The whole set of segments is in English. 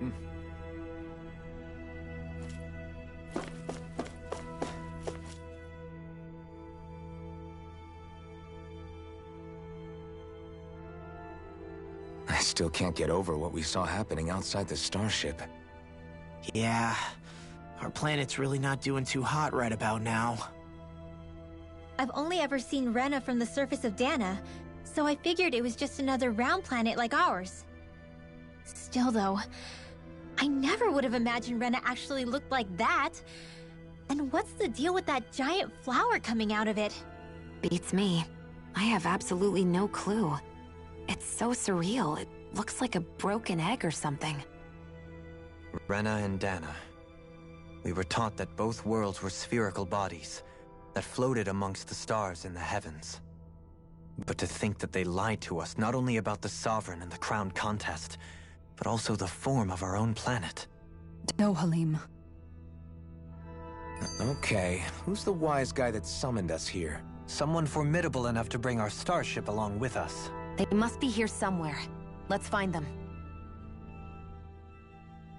I still can't get over what we saw happening outside the starship. Yeah, our planet's really not doing too hot right about now. I've only ever seen Rena from the surface of Dana, so I figured it was just another round planet like ours. Still though, I never would have imagined Rena actually looked like that. And what's the deal with that giant flower coming out of it? Beats me. I have absolutely no clue. It's so surreal. It looks like a broken egg or something. Rena and Dana. We were taught that both worlds were spherical bodies that floated amongst the stars in the heavens. But to think that they lied to us not only about the Sovereign and the Crown contest, but also the form of our own planet. No, Halim. Okay, who's the wise guy that summoned us here? Someone formidable enough to bring our starship along with us. They must be here somewhere. Let's find them.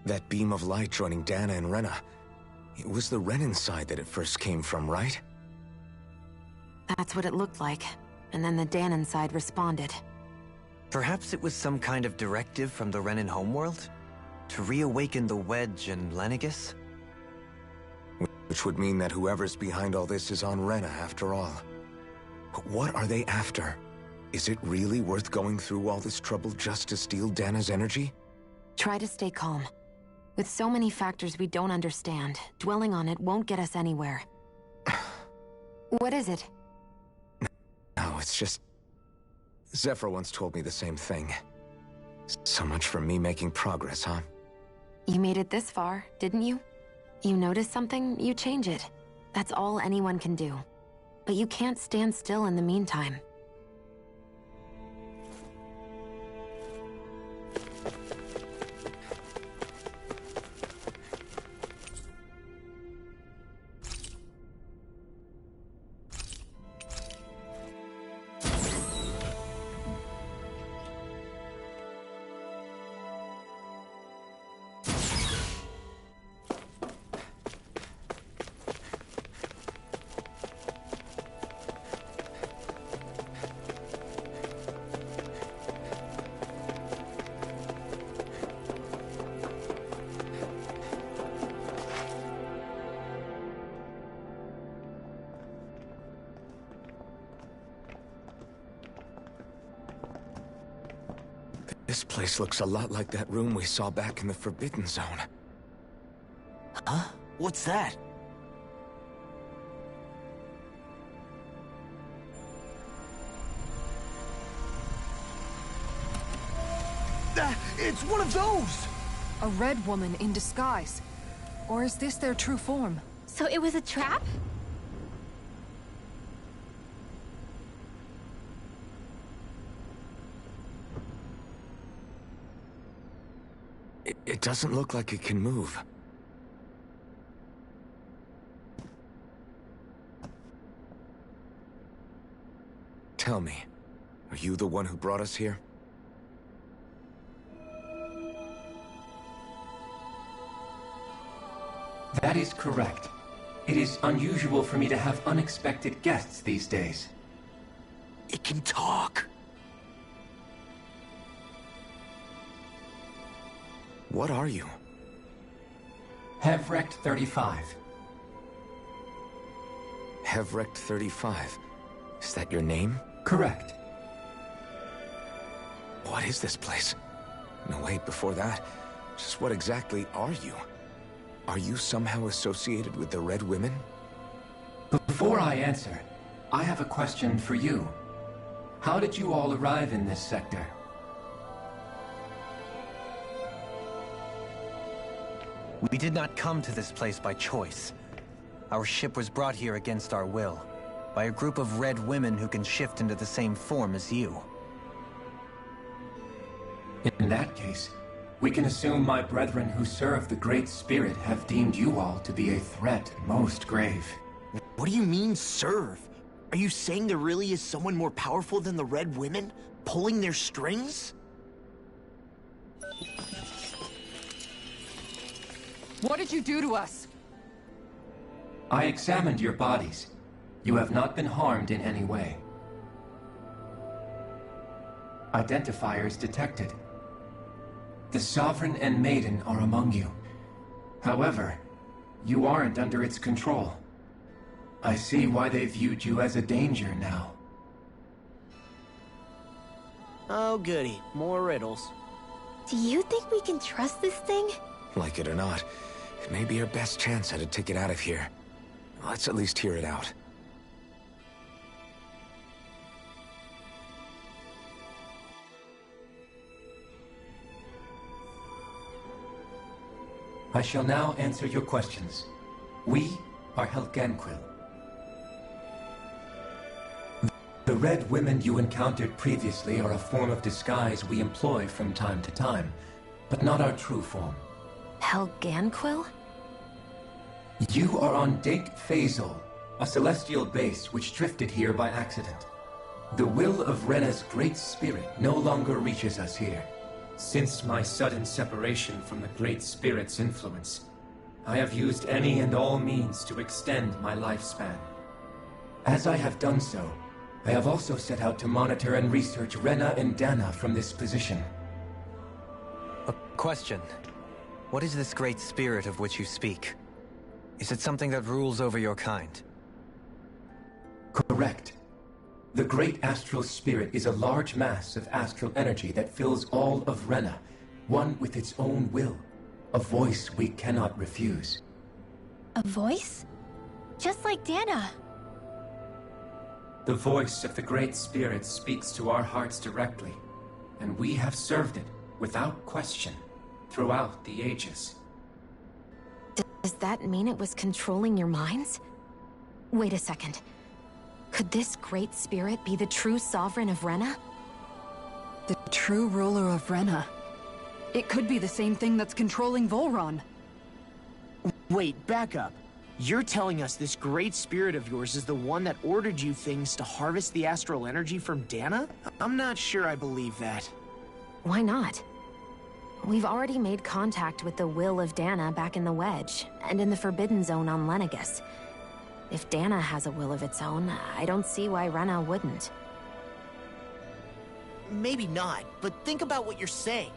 That beam of light joining Dana and Rena. It was the Renan side that it first came from, right? That's what it looked like. And then the Danon side responded. Perhaps it was some kind of directive from the Renan homeworld? To reawaken the Wedge and Lenegis? Which would mean that whoever's behind all this is on Rena after all. But what are they after? Is it really worth going through all this trouble just to steal Dana's energy? Try to stay calm. With so many factors we don't understand, dwelling on it won't get us anywhere. What is it? No, it's just... Zephyr once told me the same thing. So much for me making progress, huh? You made it this far, didn't you? You notice something, you change it. That's all anyone can do. But you can't stand still in the meantime. This place looks a lot like that room we saw back in the Forbidden Zone. Huh? What's that? It's one of those! A red woman in disguise. Or is this their true form? So it was a trap? It doesn't look like it can move. Tell me, are you the one who brought us here? That is correct. It is unusual for me to have unexpected guests these days. It can talk! What are you? Hevrect 35. Hevrect 35. Is that your name? Correct. What is this place? No, wait, before that, just what exactly are you? Are you somehow associated with the Red Women? Before I answer, I have a question for you. How did you all arrive in this sector? We did not come to this place by choice. Our ship was brought here against our will, by a group of red women who can shift into the same form as you. In that case, we can assume my brethren who serve the Great Spirit have deemed you all to be a threat most grave. What do you mean, serve? Are you saying there really is someone more powerful than the Red Women, pulling their strings? What did you do to us? I examined your bodies. You have not been harmed in any way. Identifiers detected. The Sovereign and Maiden are among you. However, you aren't under its control. I see why they viewed you as a danger now. Oh goody, more riddles. Do you think we can trust this thing? Like it or not, it may be our best chance at a ticket out of here. Let's at least hear it out. I shall now answer your questions. We are Helganquil. The red women you encountered previously are a form of disguise we employ from time to time, but not our true form. Helganquil? You are on Dake Phasol, a celestial base which drifted here by accident. The will of Rena's great spirit no longer reaches us here. Since my sudden separation from the Great Spirit's influence, I have used any and all means to extend my lifespan. As I have done so, I have also set out to monitor and research Rena and Dana from this position. A question. What is this Great Spirit of which you speak? Is it something that rules over your kind? Correct. The Great Astral Spirit is a large mass of astral energy that fills all of Rena, one with its own will, a voice we cannot refuse. A voice? Just like Dana. The voice of the Great Spirit speaks to our hearts directly, and we have served it, without question, throughout the ages. Does that mean it was controlling your minds? Wait a second. Could this Great Spirit be the true Sovereign of Rena? The true ruler of Rena. It could be the same thing that's controlling Volron. Wait, back up. You're telling us this great spirit of yours is the one that ordered you things to harvest the astral energy from Dana? I'm not sure I believe that. Why not? We've already made contact with the will of Dana back in the Wedge, and in the Forbidden Zone on Lenegus. If Dana has a will of its own, I don't see why Rena wouldn't. Maybe not, but think about what you're saying.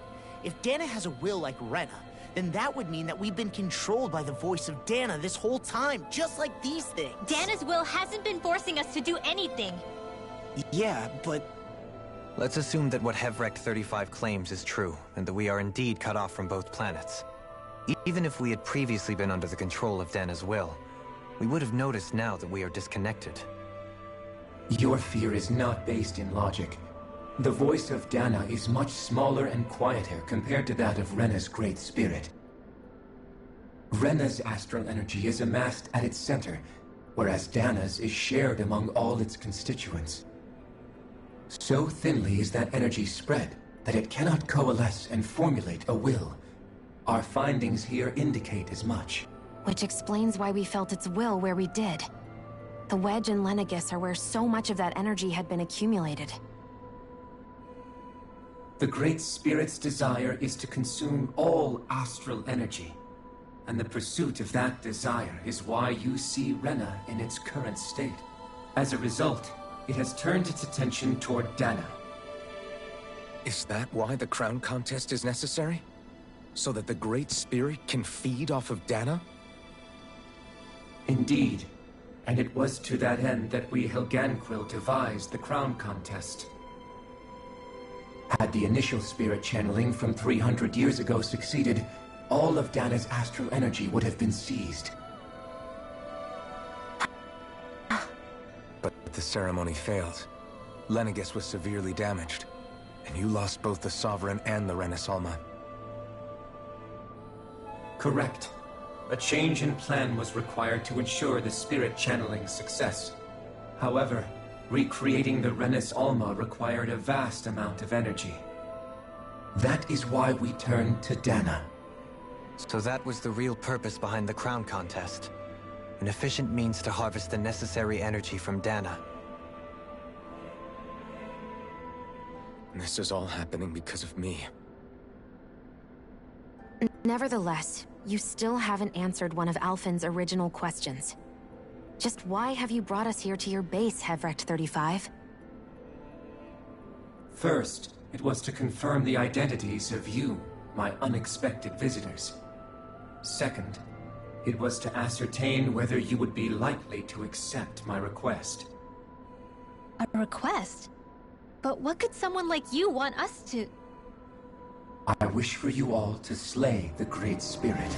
If Dana has a will like Rena, then that would mean that we've been controlled by the voice of Dana this whole time, just like these things. Dana's will hasn't been forcing us to do anything. Yeah, but... Let's assume that what Hevrect 35 claims is true, and that we are indeed cut off from both planets. Even if we had previously been under the control of Dana's will, we would have noticed now that we are disconnected. Your fear is not based in logic. The voice of Dana is much smaller and quieter compared to that of Rena's Great Spirit. Rena's astral energy is amassed at its center, whereas Dana's is shared among all its constituents. So thinly is that energy spread that it cannot coalesce and formulate a will. Our findings here indicate as much. Which explains why we felt its will where we did. The Wedge and Lenegus are where so much of that energy had been accumulated. The Great Spirit's desire is to consume all astral energy, and the pursuit of that desire is why you see Rena in its current state. As a result, it has turned its attention toward Dana. Is that why the crown contest is necessary? So that the Great Spirit can feed off of Dana? Indeed, and it was to that end that we Helganquil devised the crown contest. Had the initial spirit channeling from 300 years ago succeeded, all of Dana's astral energy would have been seized. But the ceremony failed. Lenegus was severely damaged, and you lost both the Sovereign and the Renasalma. Correct. A change in plan was required to ensure the spirit channeling's success. However, recreating the Renis Alma required a vast amount of energy. That is why we turned to Dana. So that was the real purpose behind the crown contest. An efficient means to harvest the necessary energy from Dana. And this is all happening because of me. Nevertheless, you still haven't answered one of Alphen's original questions. Just why have you brought us here to your base, Hevrecht 35? First, it was to confirm the identities of you, my unexpected visitors. Second, it was to ascertain whether you would be likely to accept my request. A request? But what could someone like you want us to... I wish for you all to slay the Great Spirit.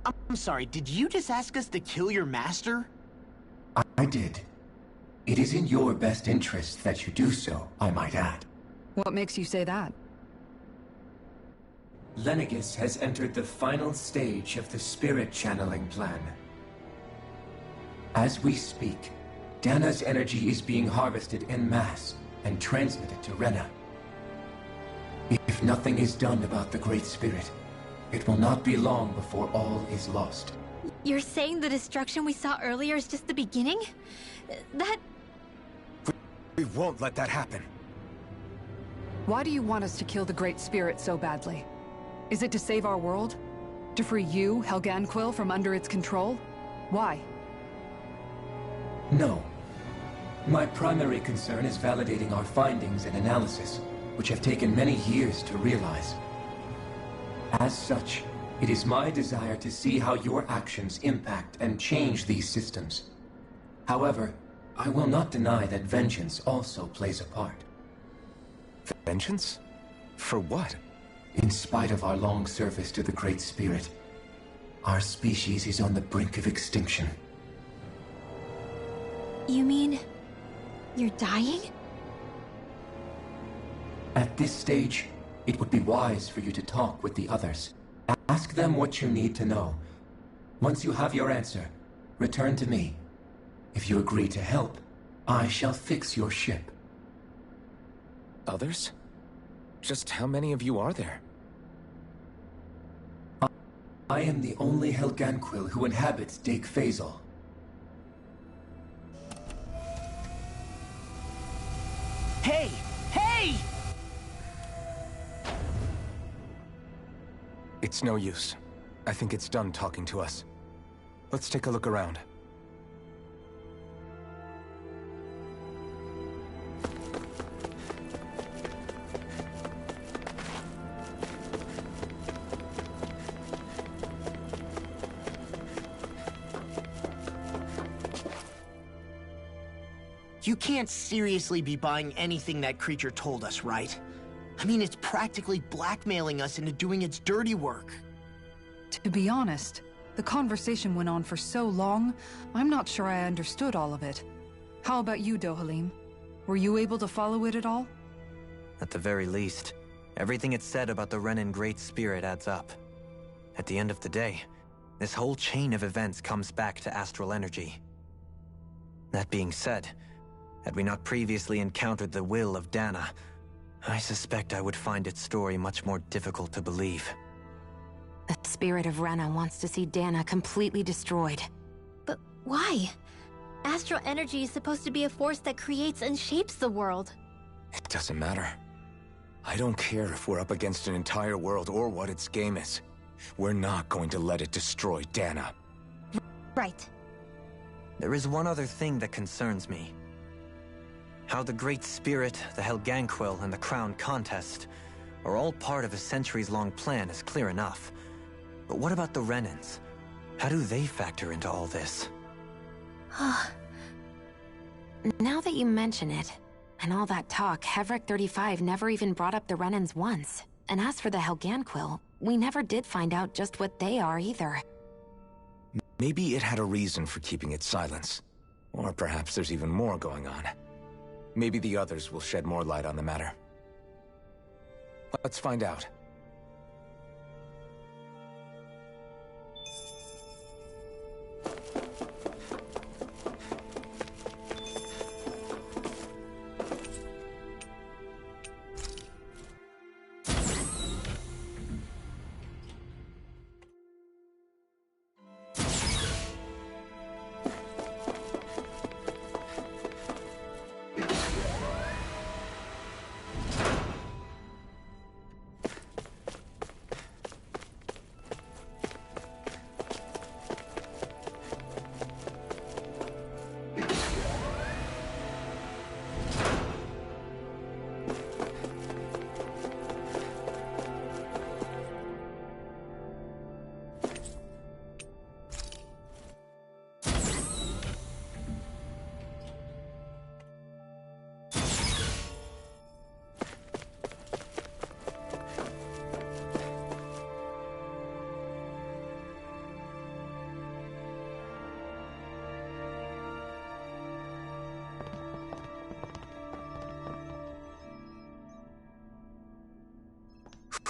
I'm sorry, did you just ask us to kill your master? I did. It is in your best interest that you do so, I might add. What makes you say that? Lenegis has entered the final stage of the spirit channeling plan. As we speak, Dana's energy is being harvested en masse and transmitted to Rena. If nothing is done about the Great Spirit, it will not be long before all is lost. You're saying the destruction we saw earlier is just the beginning? That... We won't let that happen. Why do you want us to kill the Great Spirit so badly? Is it to save our world? To free you, Helganquil, from under its control? Why? No. My primary concern is validating our findings and analysis, which have taken many years to realize. As such, it is my desire to see how your actions impact and change these systems. However, I will not deny that vengeance also plays a part. Vengeance? For what? In spite of our long service to the Great Spirit, our species is on the brink of extinction. You mean... you're dying? At this stage, it would be wise for you to talk with the others. Ask them what you need to know. Once you have your answer, return to me. If you agree to help, I shall fix your ship. Others? Just how many of you are there? I am the only Helganquil who inhabits Dake Faisal. Hey! Hey! It's no use. I think it's done talking to us. Let's take a look around. You can't seriously be buying anything that creature told us, right? I mean, it's practically blackmailing us into doing its dirty work. To be honest, the conversation went on for so long, I'm not sure I understood all of it. How about you, Dohalim? Were you able to follow it at all? At the very least, everything it said about the Renan Great Spirit adds up. At the end of the day, this whole chain of events comes back to astral energy. That being said, had we not previously encountered the will of Dana, I suspect I would find its story much more difficult to believe. The spirit of Rena wants to see Dana completely destroyed. But why? Astral energy is supposed to be a force that creates and shapes the world. It doesn't matter. I don't care if we're up against an entire world or what its game is. We're not going to let it destroy Dana. Right. There is one other thing that concerns me. How the Great Spirit, the Helganquil, and the Crown Contest are all part of a centuries-long plan is clear enough. But what about the Renans? How do they factor into all this? Now that you mention it, and all that talk, Hevrecht 35 never even brought up the Renans once. And as for the Helganquil, we never did find out just what they are either. Maybe it had a reason for keeping its silence. Or perhaps there's even more going on. Maybe the others will shed more light on the matter. Let's find out.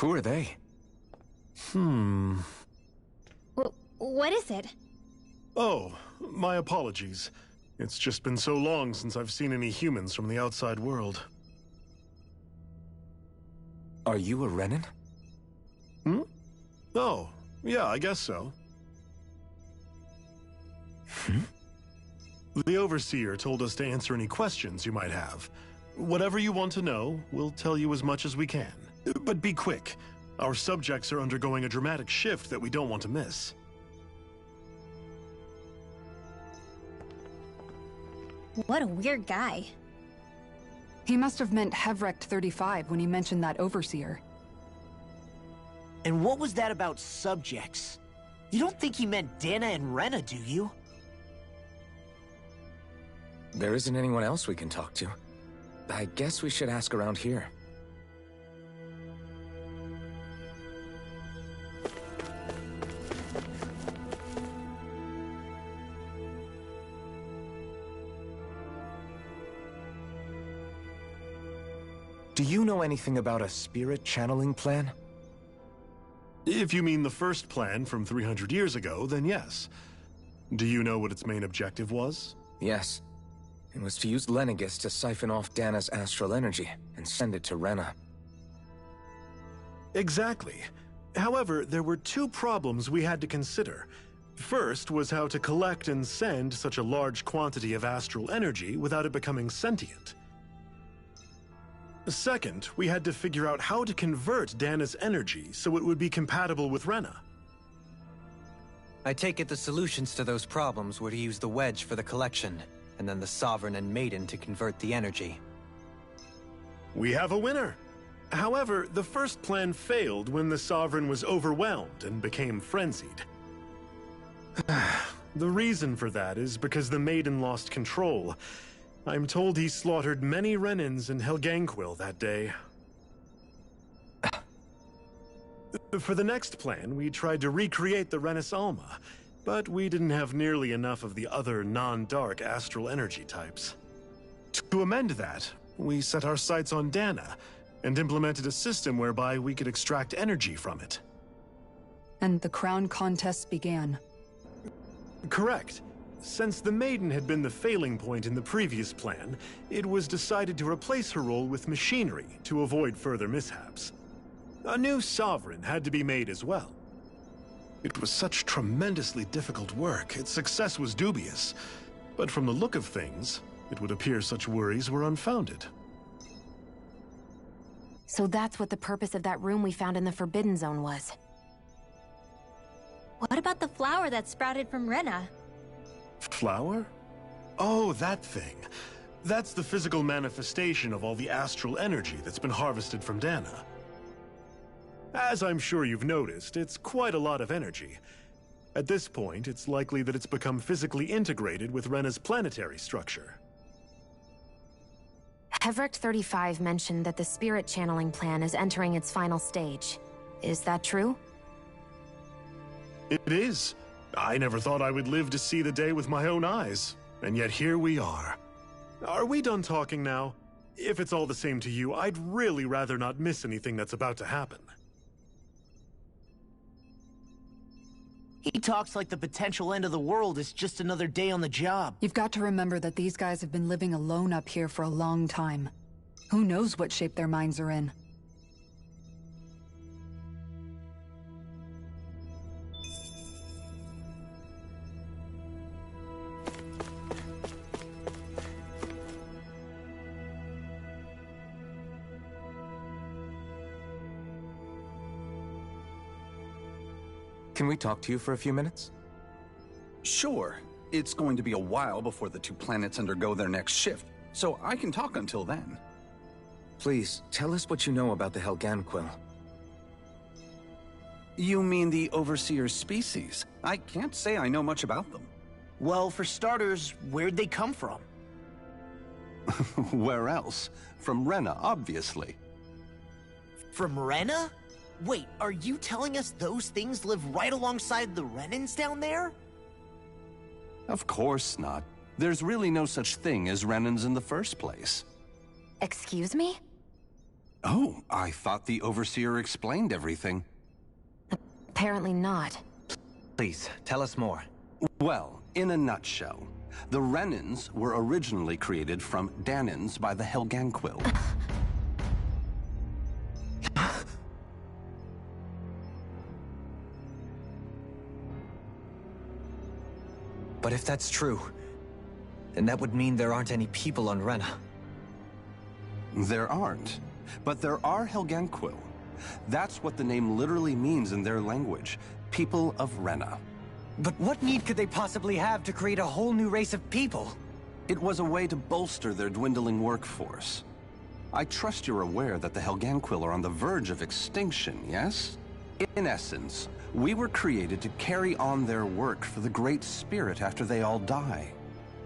Who are they? What is it? Oh, my apologies. It's just been so long since I've seen any humans from the outside world. Are you a Renan? Oh, yeah, I guess so. The Overseer told us to answer any questions you might have. Whatever you want to know, we'll tell you as much as we can. But be quick. Our subjects are undergoing a dramatic shift that we don't want to miss. What a weird guy. He must have meant Hevrect 35 when he mentioned that Overseer. And what was that about subjects? You don't think he meant Dana and Rena, do you? There isn't anyone else we can talk to. I guess we should ask around here. Do you know anything about a spirit channeling plan? If you mean the first plan from 300 years ago, then yes. Do you know what its main objective was? Yes. It was to use Lenegis to siphon off Dana's astral energy and send it to Rena. Exactly. However, there were two problems we had to consider. First was how to collect and send such a large quantity of astral energy without it becoming sentient. Second, we had to figure out how to convert Dana's energy so it would be compatible with Rena. I take it the solutions to those problems were to use the wedge for the collection, and then the Sovereign and Maiden to convert the energy. We have a winner! However, the first plan failed when the Sovereign was overwhelmed and became frenzied. The reason for that is because the Maiden lost control. I'm told he slaughtered many Renans in Helganquil that day. For the next plan, we tried to recreate the Renis Alma, but we didn't have nearly enough of the other non-dark astral energy types. To amend that, we set our sights on Dana, and implemented a system whereby we could extract energy from it. And the crown contests began. Correct. Since the Maiden had been the failing point in the previous plan, it was decided to replace her role with machinery to avoid further mishaps. A new Sovereign had to be made as well. It was such tremendously difficult work, its success was dubious. But from the look of things, it would appear such worries were unfounded. So that's what the purpose of that room we found in the Forbidden Zone was. What about the flower that sprouted from Rena? Flower? Oh, that thing. That's the physical manifestation of all the astral energy that's been harvested from Dana. As I'm sure you've noticed, it's quite a lot of energy. At this point, it's likely that it's become physically integrated with Rena's planetary structure. Hevrect 35 mentioned that the spirit channeling plan is entering its final stage. Is that true? It is. I never thought I would live to see the day with my own eyes, and yet here we are. Are we done talking now? If it's all the same to you, I'd really rather not miss anything that's about to happen. He talks like the potential end of the world is just another day on the job. You've got to remember that these guys have been living alone up here for a long time. Who knows what shape their minds are in? Can we talk to you for a few minutes? Sure. It's going to be a while before the two planets undergo their next shift, so I can talk until then. Please, tell us what you know about the Helganquil. You mean the Overseer's species? I can't say I know much about them. Well, for starters, where'd they come from? Where else? From Rena, obviously. From Rena? Wait, are you telling us those things live right alongside the Renans down there? Of course not. There's really no such thing as Renans in the first place. Excuse me? Oh, I thought the Overseer explained everything. Apparently not. Please, tell us more. Well, in a nutshell, the Renans were originally created from Danans by the Helganquil. But if that's true, then that would mean there aren't any people on Rena. There aren't, but there are Helganquil. That's what the name literally means in their language, people of Rena. But what need could they possibly have to create a whole new race of people? It was a way to bolster their dwindling workforce. I trust you're aware that the Helganquil are on the verge of extinction, yes? In essence, we were created to carry on their work for the Great Spirit after they all die.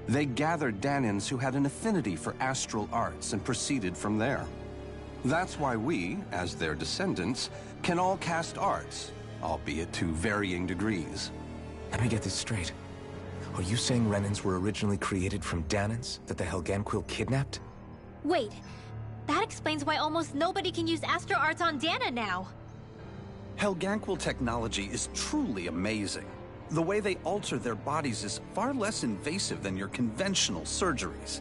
They gathered Danans who had an affinity for astral arts and proceeded from there. That's why we, as their descendants, can all cast arts, albeit to varying degrees. Let me get this straight. Are you saying Renans were originally created from Danans that the Helganquil kidnapped? Wait, that explains why almost nobody can use astral arts on Dana now. Helganquil technology is truly amazing. The way they alter their bodies is far less invasive than your conventional surgeries.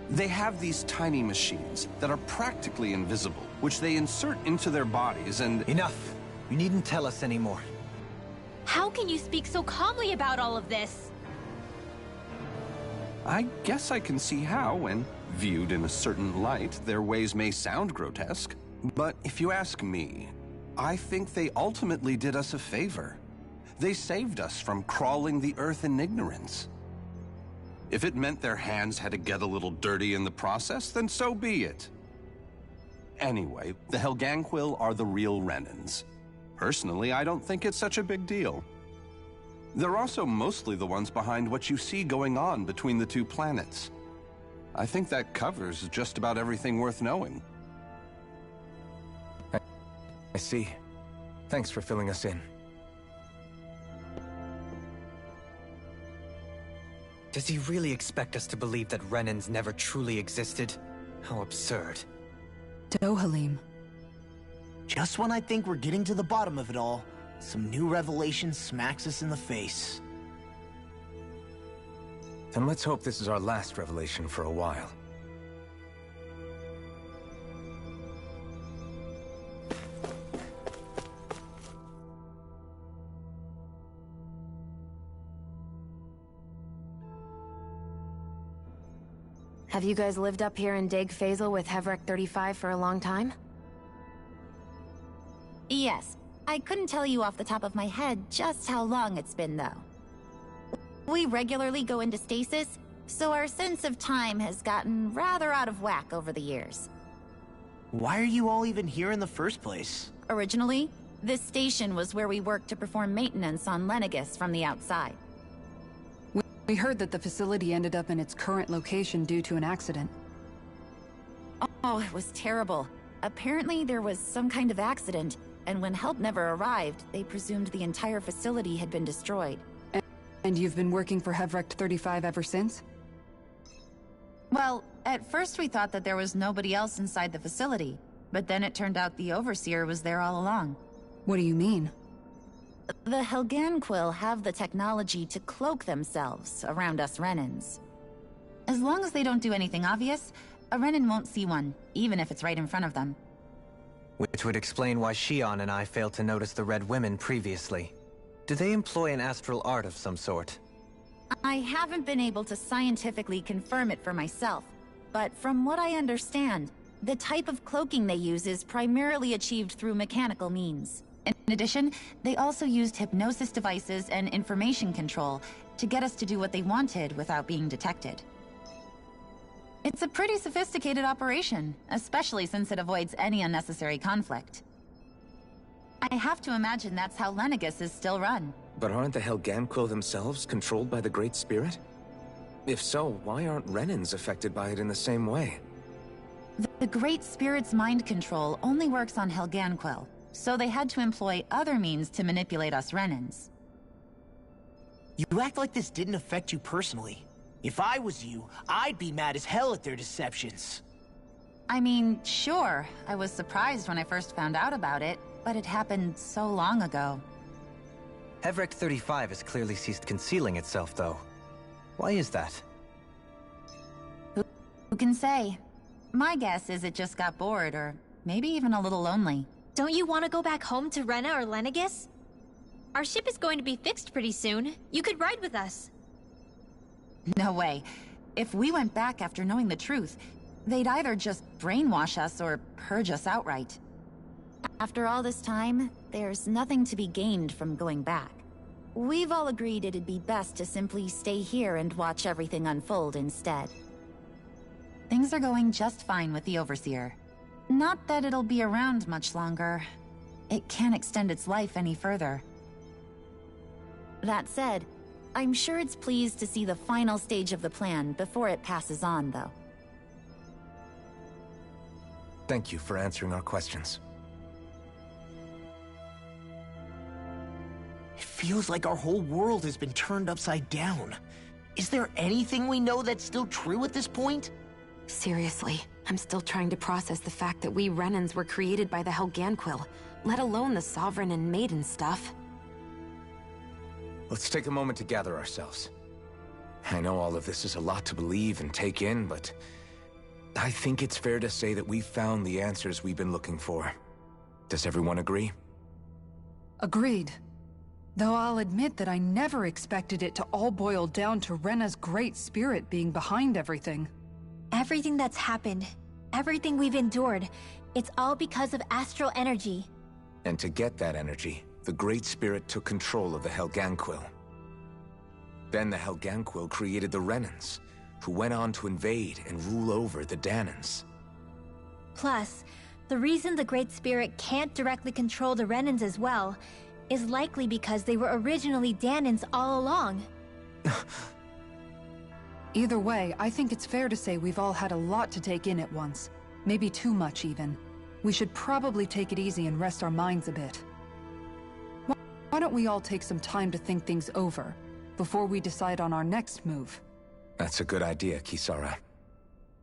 They have these tiny machines that are practically invisible, which they insert into their bodies and... Enough! You needn't tell us anymore. How can you speak so calmly about all of this? I guess I can see how, when viewed in a certain light, their ways may sound grotesque. But if you ask me, I think they ultimately did us a favor. They saved us from crawling the earth in ignorance. If it meant their hands had to get a little dirty in the process, then so be it. Anyway, the Helganquil are the real Renans. Personally, I don't think it's such a big deal. They're also mostly the ones behind what you see going on between the two planets. I think that covers just about everything worth knowing. I see. Thanks for filling us in. Does he really expect us to believe that Renans never truly existed? How absurd. Dohalim. Just when I think we're getting to the bottom of it all, some new revelation smacks us in the face. Then let's hope this is our last revelation for a while. Have you guys lived up here in Dig Faisal with Hevrek 35 for a long time? Yes. I couldn't tell you off the top of my head just how long it's been, though. We regularly go into stasis, so our sense of time has gotten rather out of whack over the years. Why are you all even here in the first place? Originally, this station was where we worked to perform maintenance on Lenegis from the outside. We heard that the facility ended up in its current location due to an accident. Oh, it was terrible. Apparently there was some kind of accident, and when help never arrived, they presumed the entire facility had been destroyed. And you've been working for Hevrek 35 ever since? Well, at first we thought that there was nobody else inside the facility, but then it turned out the Overseer was there all along. What do you mean? The Helganquil have the technology to cloak themselves around us Renans. As long as they don't do anything obvious, a Renan won't see one, even if it's right in front of them. Which would explain why Shion and I failed to notice the Red Women previously. Do they employ an astral art of some sort? I haven't been able to scientifically confirm it for myself, but from what I understand, the type of cloaking they use is primarily achieved through mechanical means. In addition, they also used hypnosis devices and information control to get us to do what they wanted without being detected. It's a pretty sophisticated operation, especially since it avoids any unnecessary conflict. I have to imagine that's how Lenegis is still run. But aren't the Helganquil themselves controlled by the Great Spirit? If so, why aren't Renans affected by it in the same way? The Great Spirit's mind control only works on Helganquil, so they had to employ other means to manipulate us Renans. You act like this didn't affect you personally. If I was you, I'd be mad as hell at their deceptions. I mean, sure, I was surprised when I first found out about it, but it happened so long ago. Hevrek 35 has clearly ceased concealing itself, though. Why is that? Who can say? My guess is it just got bored, or maybe even a little lonely. Don't you want to go back home to Rena or Lenegis? Our ship is going to be fixed pretty soon. You could ride with us. No way. If we went back after knowing the truth, they'd either just brainwash us or purge us outright. After all this time, there's nothing to be gained from going back. We've all agreed it'd be best to simply stay here and watch everything unfold instead. Things are going just fine with the Overseer. Not that it'll be around much longer. It can't extend its life any further. That said, I'm sure it's pleased to see the final stage of the plan before it passes on, though. Thank you for answering our questions. It feels like our whole world has been turned upside down. Is there anything we know that's still true at this point? Seriously, I'm still trying to process the fact that we Renans were created by the Helganquil, let alone the Sovereign and Maiden stuff. Let's take a moment to gather ourselves. I know all of this is a lot to believe and take in, but I think it's fair to say that we've found the answers we've been looking for. Does everyone agree? Agreed. Though I'll admit that I never expected it to all boil down to Rena's great spirit being behind everything. Everything that's happened, everything we've endured, it's all because of astral energy. And to get that energy, the Great Spirit took control of the Helganquil. Then the Helganquil created the Renans, who went on to invade and rule over the Danans. Plus, the reason the Great Spirit can't directly control the Renans as well is likely because they were originally Danans all along. Either way, I think it's fair to say we've all had a lot to take in at once. Maybe too much, even. We should probably take it easy and rest our minds a bit. Why don't we all take some time to think things over, before we decide on our next move? That's a good idea, Kisara.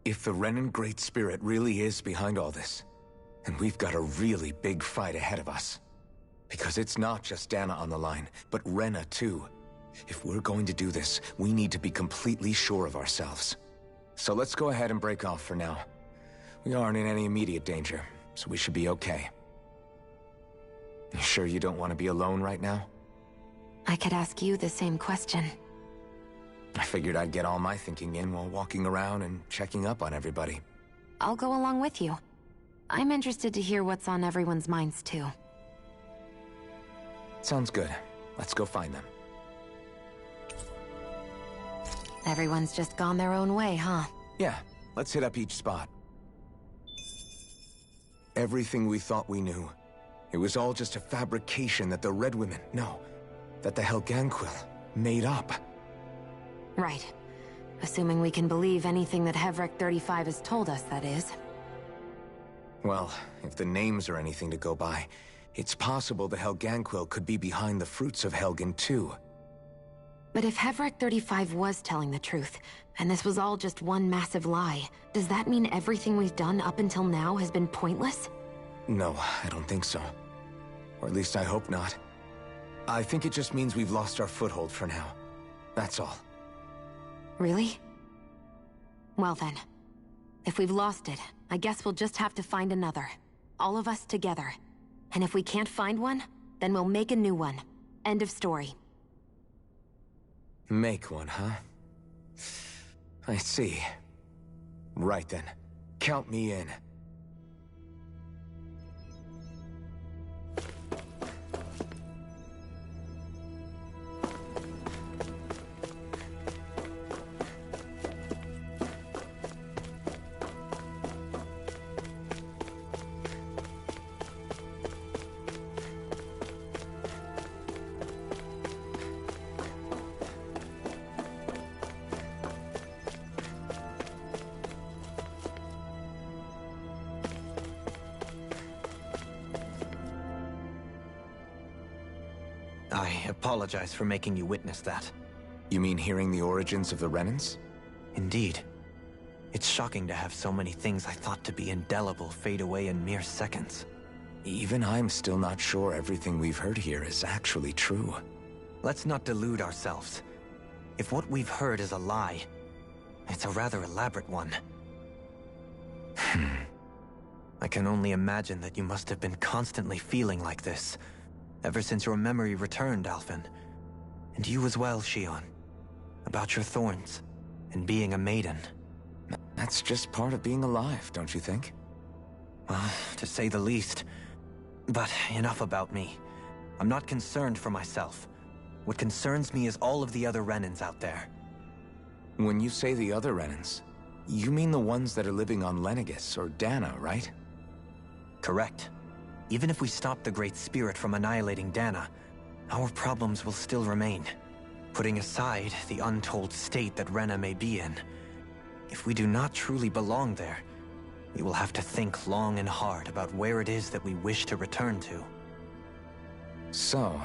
If the Renan Great Spirit really is behind all this, then we've got a really big fight ahead of us. Because it's not just Dana on the line, but Rena too. If we're going to do this, we need to be completely sure of ourselves. So let's go ahead and break off for now. We aren't in any immediate danger, so we should be okay. You sure you don't want to be alone right now? I could ask you the same question. I figured I'd get all my thinking in while walking around and checking up on everybody. I'll go along with you. I'm interested to hear what's on everyone's minds too. Sounds good. Let's go find them. Everyone's just gone their own way, huh? Yeah, let's hit up each spot. Everything we thought we knew, it was all just a fabrication that the Red Women, no, that the Helganquil made up. Right. Assuming we can believe anything that Hevrek 35 has told us, that is. Well, if the names are anything to go by, it's possible the Helganquil could be behind the fruits of Helgen too. But if Hevrek 35 was telling the truth, and this was all just one massive lie, does that mean everything we've done up until now has been pointless? No, I don't think so. Or at least I hope not. I think it just means we've lost our foothold for now. That's all. Really? Well then, if we've lost it, I guess we'll just have to find another. All of us together. And if we can't find one, then we'll make a new one. End of story. Make one, huh? I see. Right then. Count me in. I apologize for making you witness that. You mean hearing the origins of the Renans? Indeed. It's shocking to have so many things I thought to be indelible fade away in mere seconds. Even I'm still not sure everything we've heard here is actually true. Let's not delude ourselves. If what we've heard is a lie, it's a rather elaborate one. I can only imagine that you must have been constantly feeling like this, ever since your memory returned, Alphen. And you as well, Shion. About your thorns, and being a maiden. That's just part of being alive, don't you think? Well, to say the least. But enough about me. I'm not concerned for myself. What concerns me is all of the other Renans out there. When you say the other Renans, you mean the ones that are living on Lenegis or Dana, right? Correct. Even if we stop the Great Spirit from annihilating Dana, our problems will still remain. Putting aside the untold state that Rena may be in, if we do not truly belong there, we will have to think long and hard about where it is that we wish to return to. So,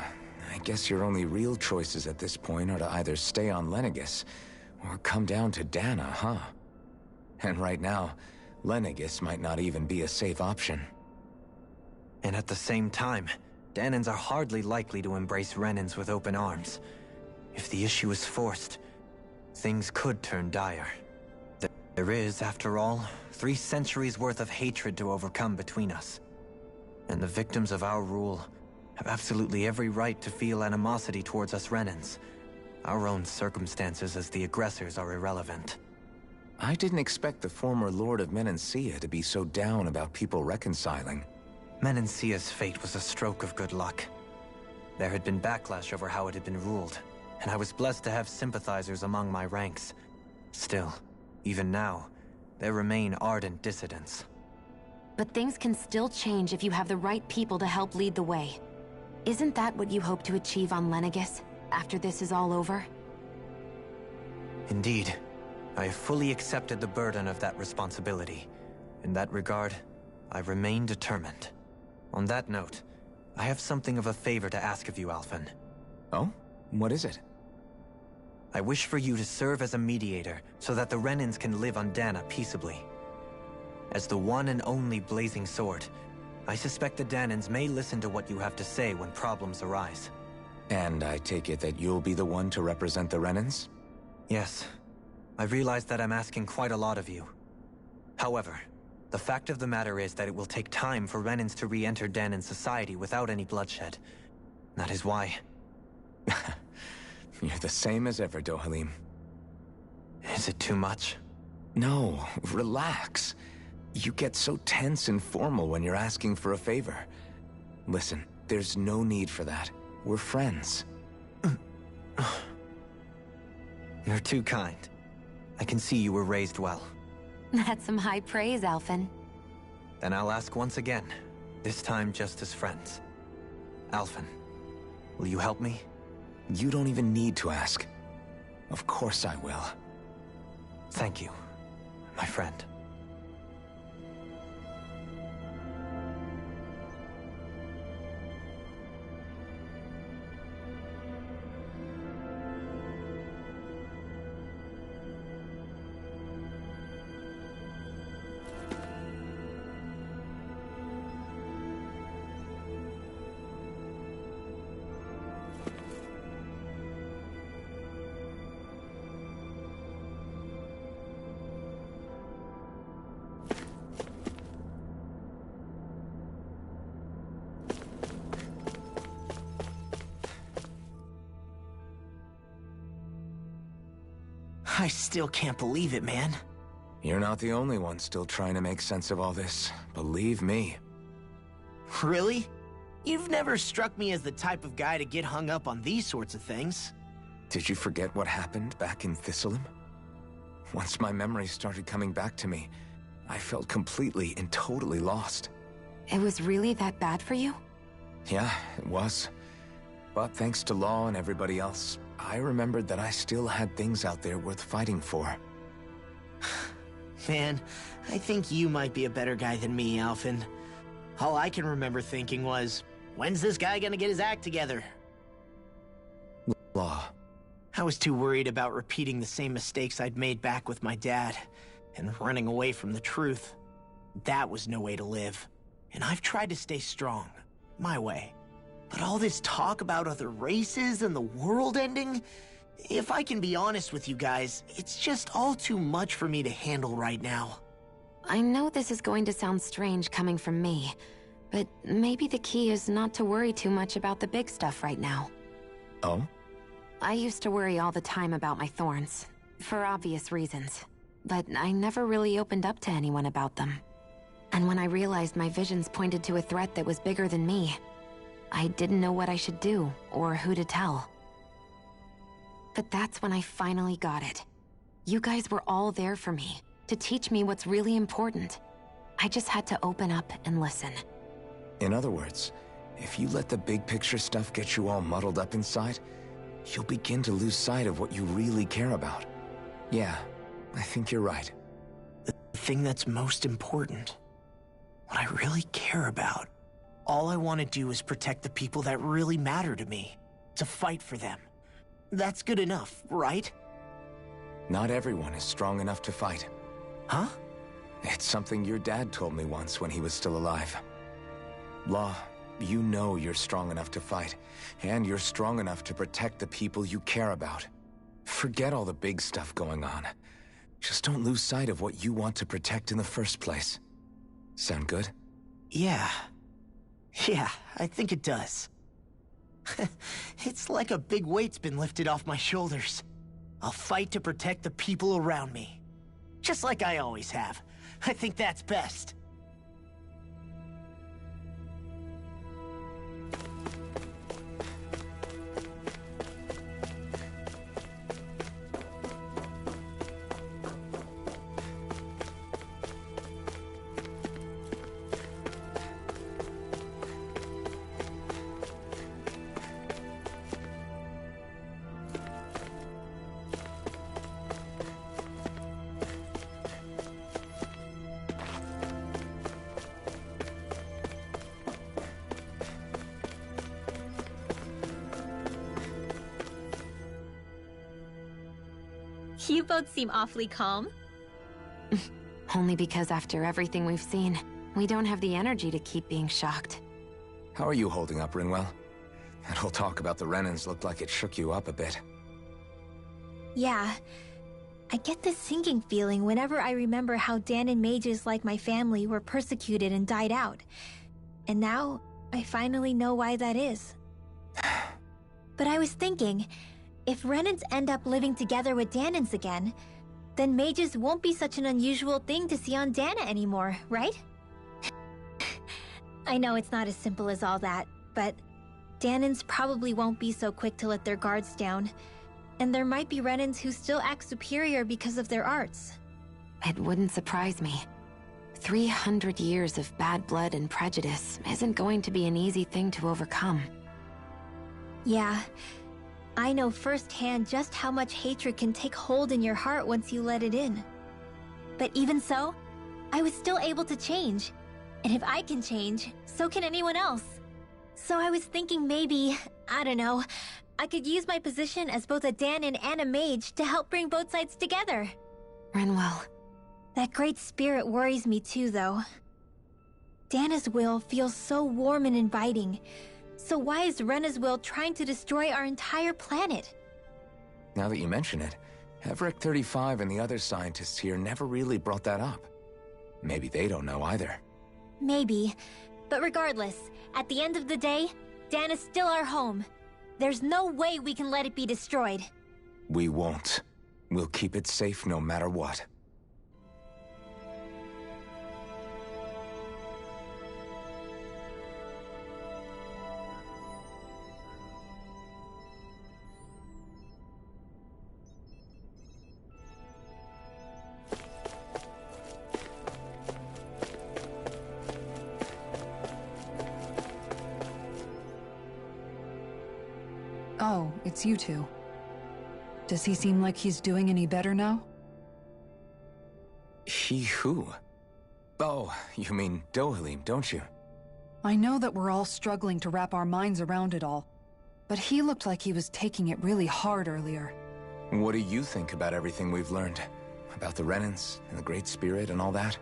I guess your only real choices at this point are to either stay on Lenegis, or come down to Dana, huh? And right now, Lenegis might not even be a safe option. And at the same time, Danans are hardly likely to embrace Renans with open arms. If the issue is forced, things could turn dire. There is, after all, 3 centuries worth of hatred to overcome between us. And the victims of our rule have absolutely every right to feel animosity towards us Renans. Our own circumstances as the aggressors are irrelevant. I didn't expect the former Lord of Menancia to be so down about people reconciling. Menancia's fate was a stroke of good luck. There had been backlash over how it had been ruled, and I was blessed to have sympathizers among my ranks. Still, even now, there remain ardent dissidents. But things can still change if you have the right people to help lead the way. Isn't that what you hope to achieve on Lenegis, after this is all over? Indeed. I have fully accepted the burden of that responsibility. In that regard, I remain determined. On that note, I have something of a favor to ask of you, Alphen. Oh? What is it? I wish for you to serve as a mediator so that the Renans can live on Dana peaceably. As the one and only Blazing Sword, I suspect the Danans may listen to what you have to say when problems arise. And I take it that you'll be the one to represent the Renans? Yes. I realize that I'm asking quite a lot of you. However, the fact of the matter is that it will take time for Renans to re-enter Danan society without any bloodshed. That is why... You're the same as ever, Dohalim. Is it too much? No, relax. You get so tense and formal when you're asking for a favor. Listen, there's no need for that. We're friends. You're too kind. I can see you were raised well. That's some high praise, Alphen. Then I'll ask once again, this time just as friends. Alphen, will you help me? You don't even need to ask. Of course I will. Thank you, my friend. I still can't believe it, man. You're not the only one still trying to make sense of all this. Believe me. Really? You've never struck me as the type of guy to get hung up on these sorts of things. Did you forget what happened back in Thistleum? Once my memories started coming back to me, I felt completely and totally lost. It was really that bad for you? Yeah, it was. But thanks to Law and everybody else, I remembered that I still had things out there worth fighting for. Man, I think you might be a better guy than me, Alphen. All I can remember thinking was, when's this guy gonna get his act together? Law. I was too worried about repeating the same mistakes I'd made back with my dad. and running away from the truth. That was no way to live. And I've tried to stay strong, my way. But all this talk about other races and the world ending, if I can be honest with you guys, it's just all too much for me to handle right now. I know this is going to sound strange coming from me, but maybe the key is not to worry too much about the big stuff right now. Oh? I used to worry all the time about my thorns, for obvious reasons, but I never really opened up to anyone about them. And when I realized my visions pointed to a threat that was bigger than me, I didn't know what I should do or who to tell. But that's when I finally got it. You guys were all there for me, to teach me what's really important. I just had to open up and listen. In other words, if you let the big picture stuff get you all muddled up inside, you'll begin to lose sight of what you really care about. Yeah, I think you're right. The thing that's most important, what I really care about, all I want to do is protect the people that really matter to me, to fight for them. That's good enough, right? Not everyone is strong enough to fight. Huh? It's something your dad told me once when he was still alive. Law, you know you're strong enough to fight, and you're strong enough to protect the people you care about. Forget all the big stuff going on. Just don't lose sight of what you want to protect in the first place. Sound good? Yeah. Yeah, I think it does. It's like a big weight's been lifted off my shoulders. I'll fight to protect the people around me. Just like I always have. I think that's best. You both seem awfully calm. Only because after everything we've seen, we don't have the energy to keep being shocked. How are you holding up, Rinwell? That whole talk about the Renans looked like it shook you up a bit. Yeah. I get this sinking feeling whenever I remember how Dan and mages like my family were persecuted and died out. And now, I finally know why that is. But I was thinking, if Renans end up living together with Danans again, then mages won't be such an unusual thing to see on Dana anymore, right? I know it's not as simple as all that, but Danans probably won't be so quick to let their guards down. And there might be Renans who still act superior because of their arts. It wouldn't surprise me. 300 years of bad blood and prejudice isn't going to be an easy thing to overcome. Yeah. I know firsthand just how much hatred can take hold in your heart once you let it in. But even so, I was still able to change. And if I can change, so can anyone else. So I was thinking maybe, I don't know, I could use my position as both a Danan and a mage to help bring both sides together. Rinwell. That great spirit worries me too, though. Dana's will feels so warm and inviting. So why is Rena's will trying to destroy our entire planet? Now that you mention it, Everett 35 and the other scientists here never really brought that up. Maybe they don't know either. Maybe. But regardless, at the end of the day, Dan is still our home. There's no way we can let it be destroyed. We won't. We'll keep it safe no matter what. Oh, it's you two. Does he seem like he's doing any better now? He who? Oh, you mean Dohalim, don't you? I know that we're all struggling to wrap our minds around it all, but he looked like he was taking it really hard earlier. What do you think about everything we've learned? About the Renans and the Great Spirit and all that?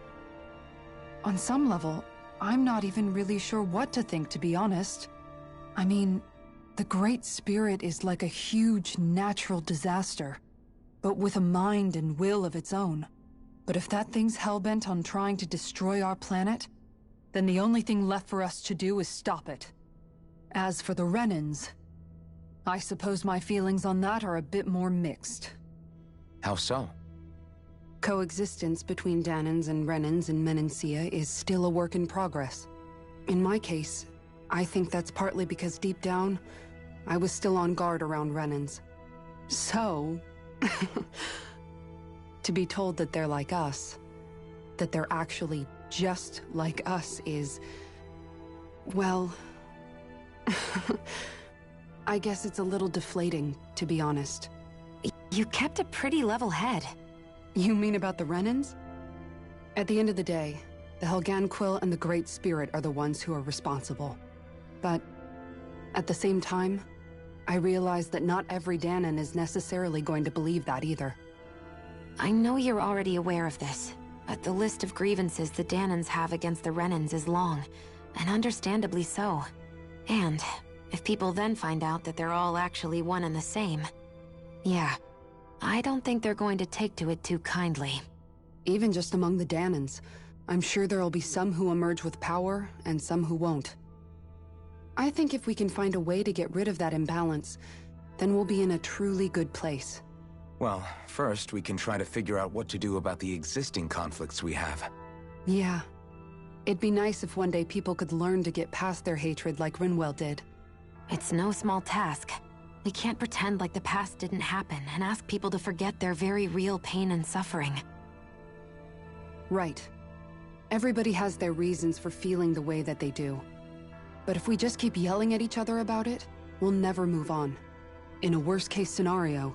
On some level, I'm not even really sure what to think, to be honest. I mean, the Great Spirit is like a huge natural disaster, but with a mind and will of its own. But if that thing's hellbent on trying to destroy our planet, then the only thing left for us to do is stop it. As for the Renans, I suppose my feelings on that are a bit more mixed. How so? Coexistence between Danans and Renans in Menancia is still a work in progress. In my case, I think that's partly because deep down, I was still on guard around Renans. So, to be told that they're like us, that they're actually just like us is, well, I guess it's a little deflating, to be honest. You kept a pretty level head. You mean about the Renans? At the end of the day, the Helganquil and the Great Spirit are the ones who are responsible. But at the same time, I realize that not every Danan is necessarily going to believe that either. I know you're already aware of this, but the list of grievances the Danans have against the Renans is long, and understandably so. And if people then find out that they're all actually one and the same, yeah, I don't think they're going to take to it too kindly. Even just among the Danans, I'm sure there'll be some who emerge with power and some who won't. I think if we can find a way to get rid of that imbalance, then we'll be in a truly good place. Well, first we can try to figure out what to do about the existing conflicts we have. Yeah. It'd be nice if one day people could learn to get past their hatred like Rinwell did. It's no small task. We can't pretend like the past didn't happen and ask people to forget their very real pain and suffering. Right. Everybody has their reasons for feeling the way that they do. But if we just keep yelling at each other about it, we'll never move on. In a worst-case scenario,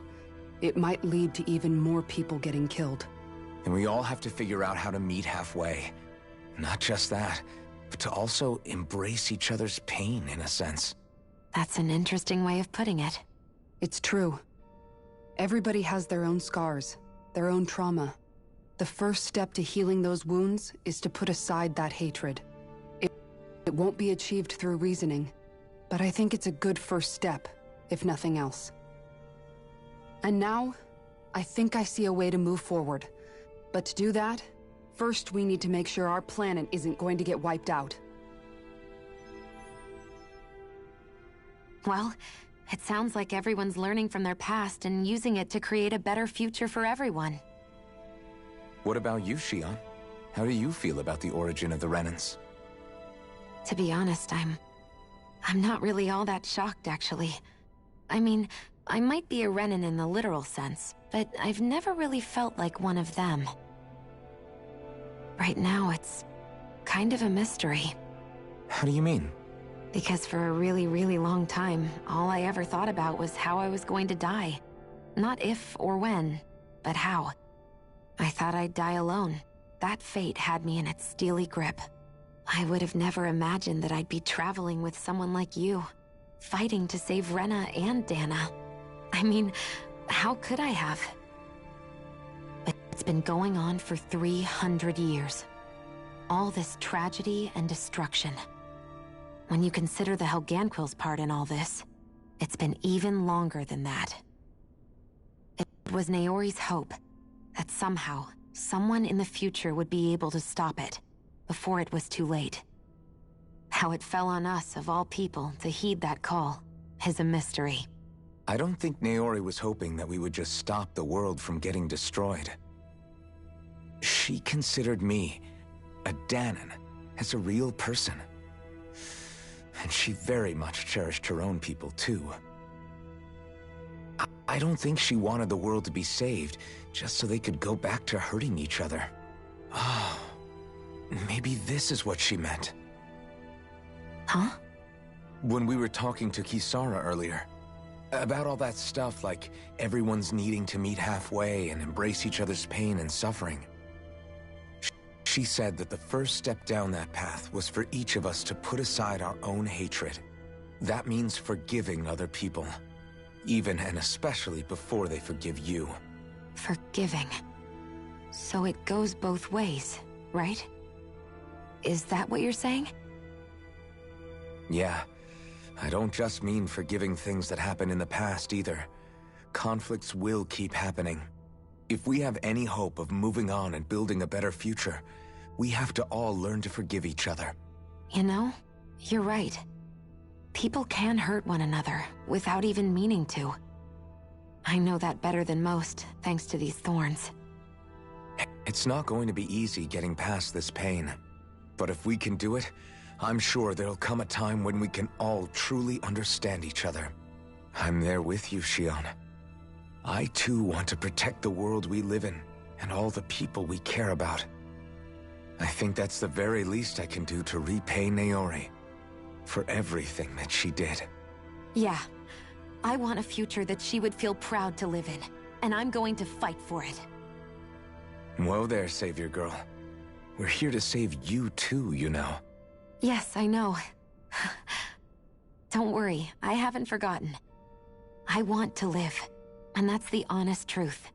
it might lead to even more people getting killed. And we all have to figure out how to meet halfway. Not just that, but to also embrace each other's pain, in a sense. That's an interesting way of putting it. It's true. Everybody has their own scars, their own trauma. The first step to healing those wounds is to put aside that hatred. It won't be achieved through reasoning, but I think it's a good first step, if nothing else. And now, I think I see a way to move forward. But to do that, first we need to make sure our planet isn't going to get wiped out. Well, it sounds like everyone's learning from their past and using it to create a better future for everyone. What about you, Shion? How do you feel about the origin of the Renans? To be honest, I'm not really all that shocked, actually. I mean, I might be a Renan in the literal sense, but I've never really felt like one of them. Right now, it's kind of a mystery. How do you mean? Because for a really, really long time, all I ever thought about was how I was going to die. Not if or when, but how. I thought I'd die alone. That fate had me in its steely grip. I would have never imagined that I'd be traveling with someone like you, fighting to save Rena and Dana. I mean, how could I have? But it's been going on for 300 years. All this tragedy and destruction. When you consider the Helganquil's part in all this, it's been even longer than that. It was Naori's hope that somehow, someone in the future would be able to stop it, before it was too late. How it fell on us, of all people, to heed that call is a mystery. I don't think Naori was hoping that we would just stop the world from getting destroyed. She considered me, a Danan, as a real person. And she very much cherished her own people, too. I don't think she wanted the world to be saved, just so they could go back to hurting each other. Oh, maybe this is what she meant. Huh? When we were talking to Kisara earlier, about all that stuff like everyone's needing to meet halfway and embrace each other's pain and suffering. She said that the first step down that path was for each of us to put aside our own hatred. That means forgiving other people, even and especially before they forgive you. Forgiving. So it goes both ways, right? Is that what you're saying? Yeah. I don't just mean forgiving things that happened in the past either. Conflicts will keep happening. If we have any hope of moving on and building a better future, we have to all learn to forgive each other. You know, you're right. People can hurt one another without even meaning to. I know that better than most, thanks to these thorns. It's not going to be easy getting past this pain. But if we can do it, I'm sure there'll come a time when we can all truly understand each other. I'm there with you, Shion. I too want to protect the world we live in, and all the people we care about. I think that's the very least I can do to repay Naori for everything that she did. Yeah. I want a future that she would feel proud to live in, and I'm going to fight for it. Whoa there, Savior Girl. We're here to save you too, you know. Yes, I know. Don't worry, I haven't forgotten. I want to live, and that's the honest truth.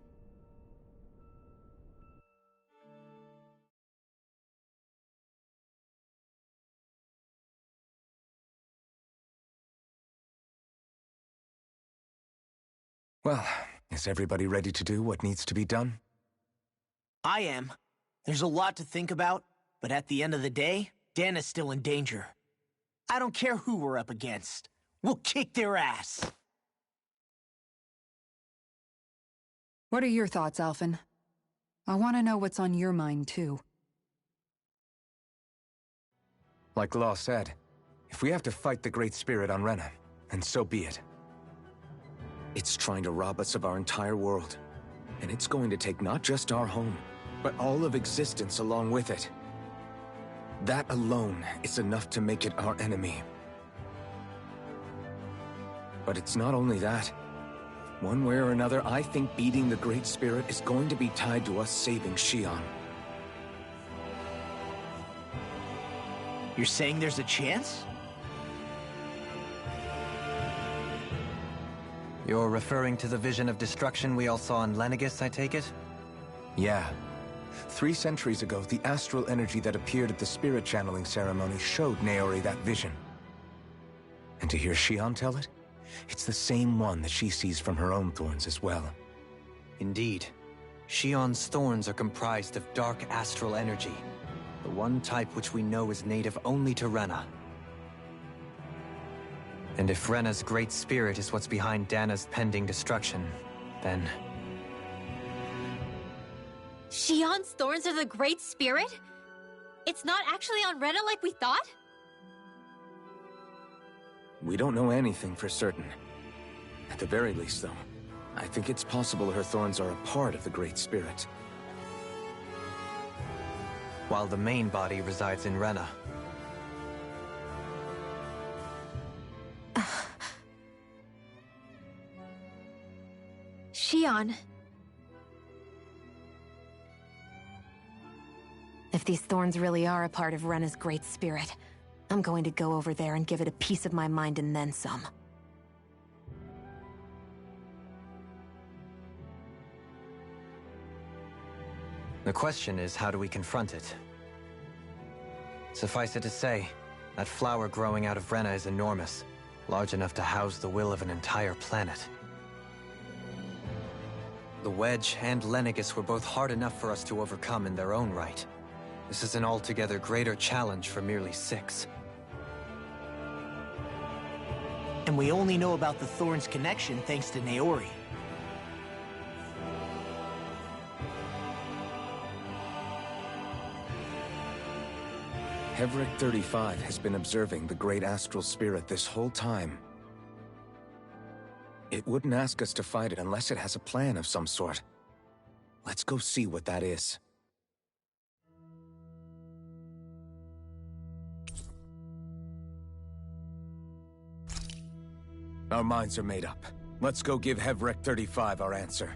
Well, is everybody ready to do what needs to be done? I am. There's a lot to think about, but at the end of the day, Dana's still in danger. I don't care who we're up against. We'll kick their ass. What are your thoughts, Alphen? I want to know what's on your mind, too. Like Law said, if we have to fight the Great Spirit on Rena, then so be it. It's trying to rob us of our entire world. And it's going to take not just our home, but all of existence along with it. That alone is enough to make it our enemy. But it's not only that. One way or another, I think beating the Great Spirit is going to be tied to us saving Shion. You're saying there's a chance? You're referring to the vision of destruction we all saw in Lenegis, I take it? Yeah. 3 centuries ago, the astral energy that appeared at the spirit channeling ceremony showed Naori that vision. And to hear Shion tell it, it's the same one that she sees from her own thorns as well. Indeed. Shion's thorns are comprised of dark astral energy, the one type which we know is native only to Rena. And if Rena's great spirit is what's behind Dana's pending destruction, then... Shion's thorns are the Great Spirit? It's not actually on Rena like we thought? We don't know anything for certain. At the very least, though, I think it's possible her thorns are a part of the Great Spirit. While the main body resides in Rena. Shion. If these thorns really are a part of Rena's great spirit, I'm going to go over there and give it a piece of my mind and then some. The question is, how do we confront it? Suffice it to say, that flower growing out of Rena is enormous, large enough to house the will of an entire planet. The Wedge and Lenegis were both hard enough for us to overcome in their own right. This is an altogether greater challenge for merely 6. And we only know about the Thorns' connection thanks to Naori. Hevric 35 has been observing the Great Astral Spirit this whole time. It wouldn't ask us to fight it unless it has a plan of some sort. Let's go see what that is. Our minds are made up. Let's go give Hevric 35 our answer.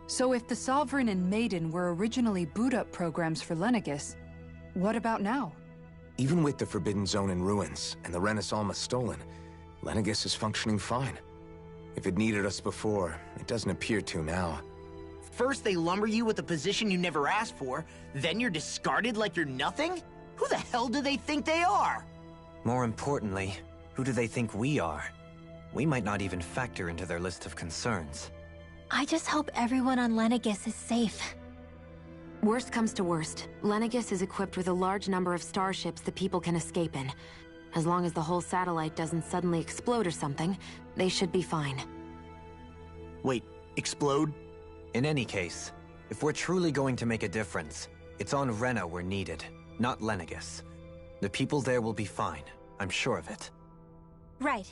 So if the Sovereign and Maiden were originally boot-up programs for Lenegis, what about now? Even with the Forbidden Zone in ruins and the Renis Alma stolen, Lenegis is functioning fine. If it needed us before, it doesn't appear to now. First they lumber you with a position you never asked for, then you're discarded like you're nothing? Who the hell do they think they are? More importantly, who do they think we are? We might not even factor into their list of concerns. I just hope everyone on Lenegis is safe. Worst comes to worst, Lenegis is equipped with a large number of starships the people can escape in. As long as the whole satellite doesn't suddenly explode or something, they should be fine. Wait, explode? In any case, if we're truly going to make a difference, it's on Rena we're needed, not Lenegis. The people there will be fine, I'm sure of it. Right.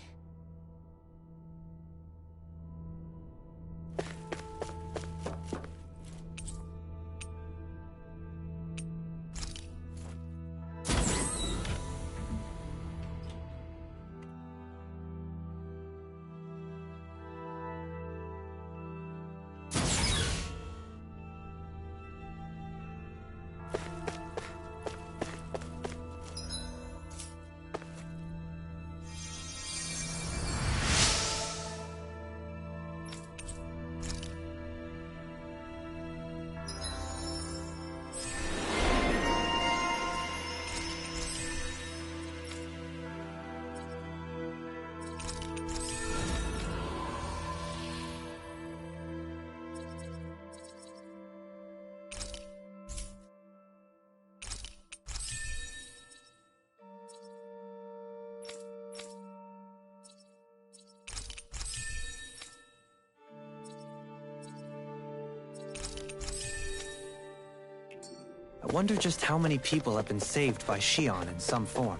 I wonder just how many people have been saved by Shion in some form.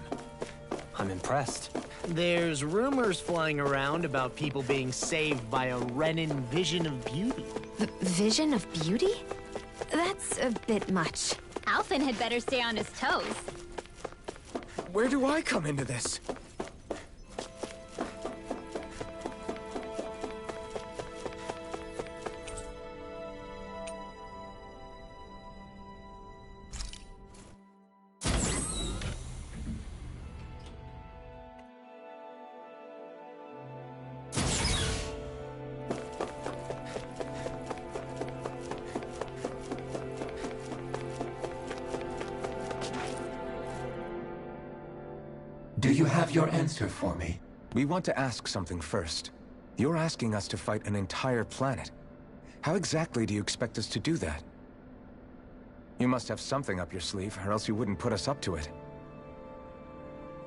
I'm impressed. There's rumors flying around about people being saved by a Renan vision of beauty. Vision of beauty? That's a bit much. Alphen had better stay on his toes. Where do I come into this? Do you have your answer for me? We want to ask something first. You're asking us to fight an entire planet. How exactly do you expect us to do that? You must have something up your sleeve, or else you wouldn't put us up to it.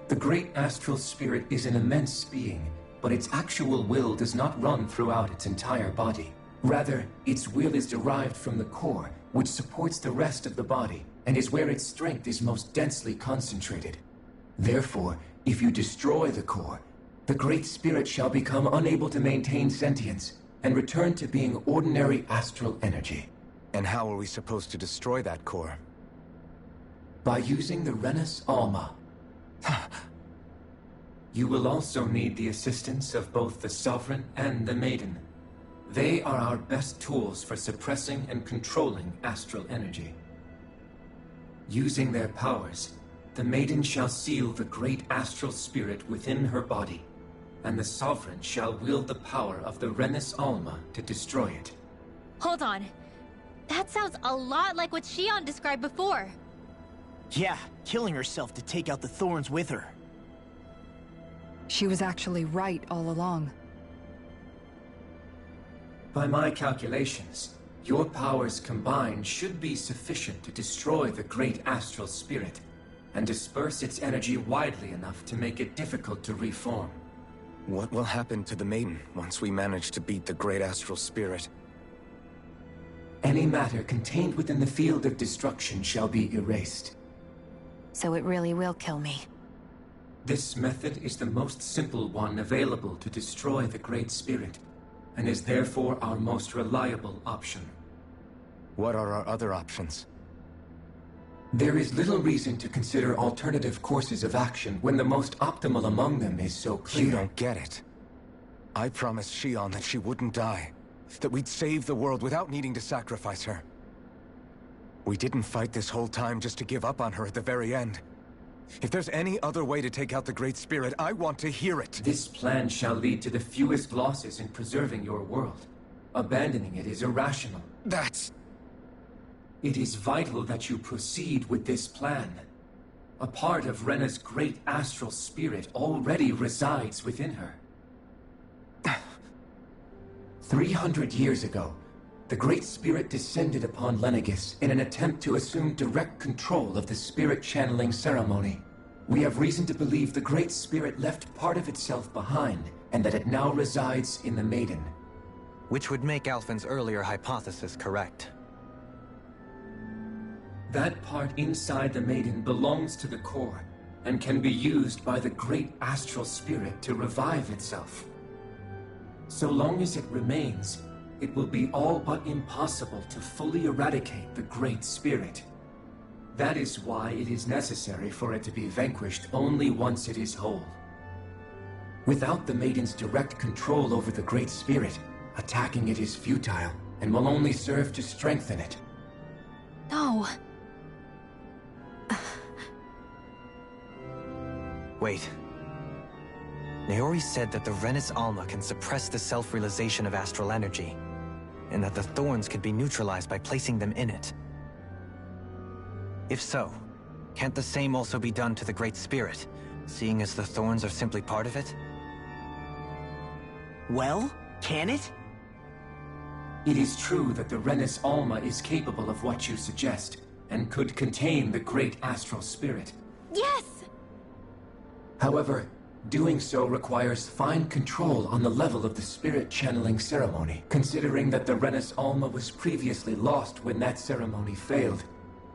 The great astral spirit is an immense being, but its actual will does not run throughout its entire body. Rather, its will is derived from the core, which supports the rest of the body, and is where its strength is most densely concentrated. Therefore, if you destroy the core, the Great Spirit shall become unable to maintain sentience, and return to being ordinary astral energy. And how are we supposed to destroy that core? By using the Renus Alma. You will also need the assistance of both the Sovereign and the Maiden. They are our best tools for suppressing and controlling astral energy. Using their powers, the Maiden shall seal the great astral spirit within her body, and the Sovereign shall wield the power of the Renus Alma to destroy it. Hold on. That sounds a lot like what Shion described before. Yeah, killing herself to take out the thorns with her. She was actually right all along. By my calculations, your powers combined should be sufficient to destroy the great astral spirit, and disperse its energy widely enough to make it difficult to reform. What will happen to the Maiden once we manage to beat the great astral spirit? Any matter contained within the field of destruction shall be erased. So it really will kill me. This method is the most simple one available to destroy the Great Spirit, and is therefore our most reliable option. What are our other options? There is little reason to consider alternative courses of action when the most optimal among them is so clear. You don't get it. I promised Shion that she wouldn't die, that we'd save the world without needing to sacrifice her. We didn't fight this whole time just to give up on her at the very end. If there's any other way to take out the Great Spirit, I want to hear it. This plan shall lead to the fewest losses in preserving your world. Abandoning it is irrational. That's... It is vital that you proceed with this plan. A part of Rena's great astral spirit already resides within her. 300 years ago, the Great Spirit descended upon Lenegis in an attempt to assume direct control of the spirit channeling ceremony. We have reason to believe the Great Spirit left part of itself behind, and that it now resides in the Maiden. Which would make Alphen's earlier hypothesis correct. That part inside the Maiden belongs to the core, and can be used by the Great Astral Spirit to revive itself. So long as it remains, it will be all but impossible to fully eradicate the Great Spirit. That is why it is necessary for it to be vanquished only once it is whole. Without the Maiden's direct control over the Great Spirit, attacking it is futile, and will only serve to strengthen it. No. Wait. Naori said that the Renis Alma can suppress the self-realization of astral energy, and that the thorns could be neutralized by placing them in it. If so, can't the same also be done to the Great Spirit, seeing as the thorns are simply part of it? Well, can it? It is true that the Renis Alma is capable of what you suggest, and could contain the Great Astral Spirit. Yes! However, doing so requires fine control on the level of the spirit channeling ceremony, considering that the Renis Alma was previously lost when that ceremony failed.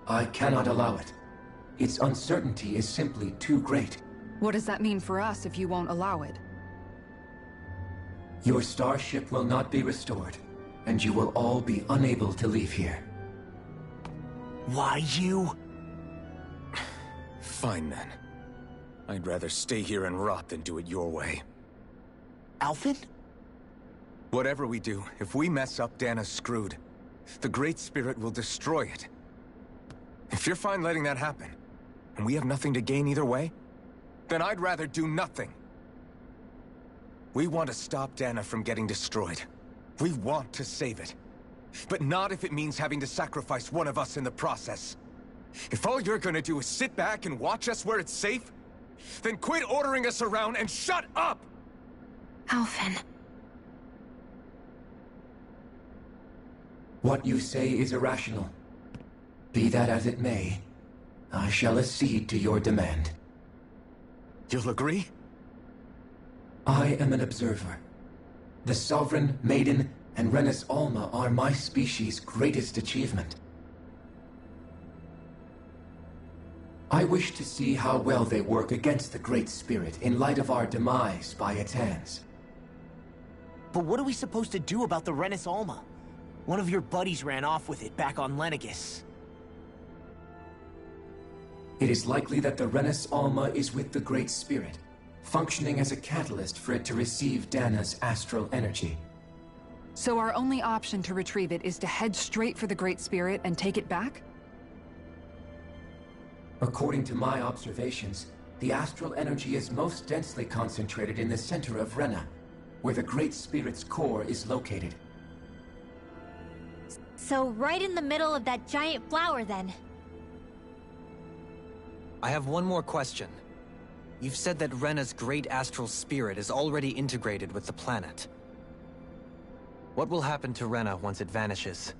I cannot allow it. Its uncertainty is simply too great. What does that mean for us if you won't allow it? Your starship will not be restored, and you will all be unable to leave here. Why you? Fine then. I'd rather stay here and rot than do it your way. Alphen? Whatever we do, if we mess up, Dana's screwed. The Great Spirit will destroy it. If you're fine letting that happen, and we have nothing to gain either way, then I'd rather do nothing. We want to stop Dana from getting destroyed. We want to save it. But not if it means having to sacrifice one of us in the process. If all you're gonna do is sit back and watch us where it's safe, then quit ordering us around and shut up! Alphen. What you say is irrational. Be that as it may, I shall accede to your demand. You'll agree? I am an observer. The Sovereign, Maiden, and Renis Alma are my species' greatest achievement. I wish to see how well they work against the Great Spirit in light of our demise by its hands. But what are we supposed to do about the Renis Alma? One of your buddies ran off with it back on Lenegis. It is likely that the Renis Alma is with the Great Spirit, functioning as a catalyst for it to receive Dana's astral energy. So our only option to retrieve it is to head straight for the Great Spirit and take it back? According to my observations, the astral energy is most densely concentrated in the center of Rena, where the Great Spirit's core is located. So right in the middle of that giant flower, then. I have one more question. You've said that Rena's great astral spirit is already integrated with the planet. What will happen to Rena once it vanishes?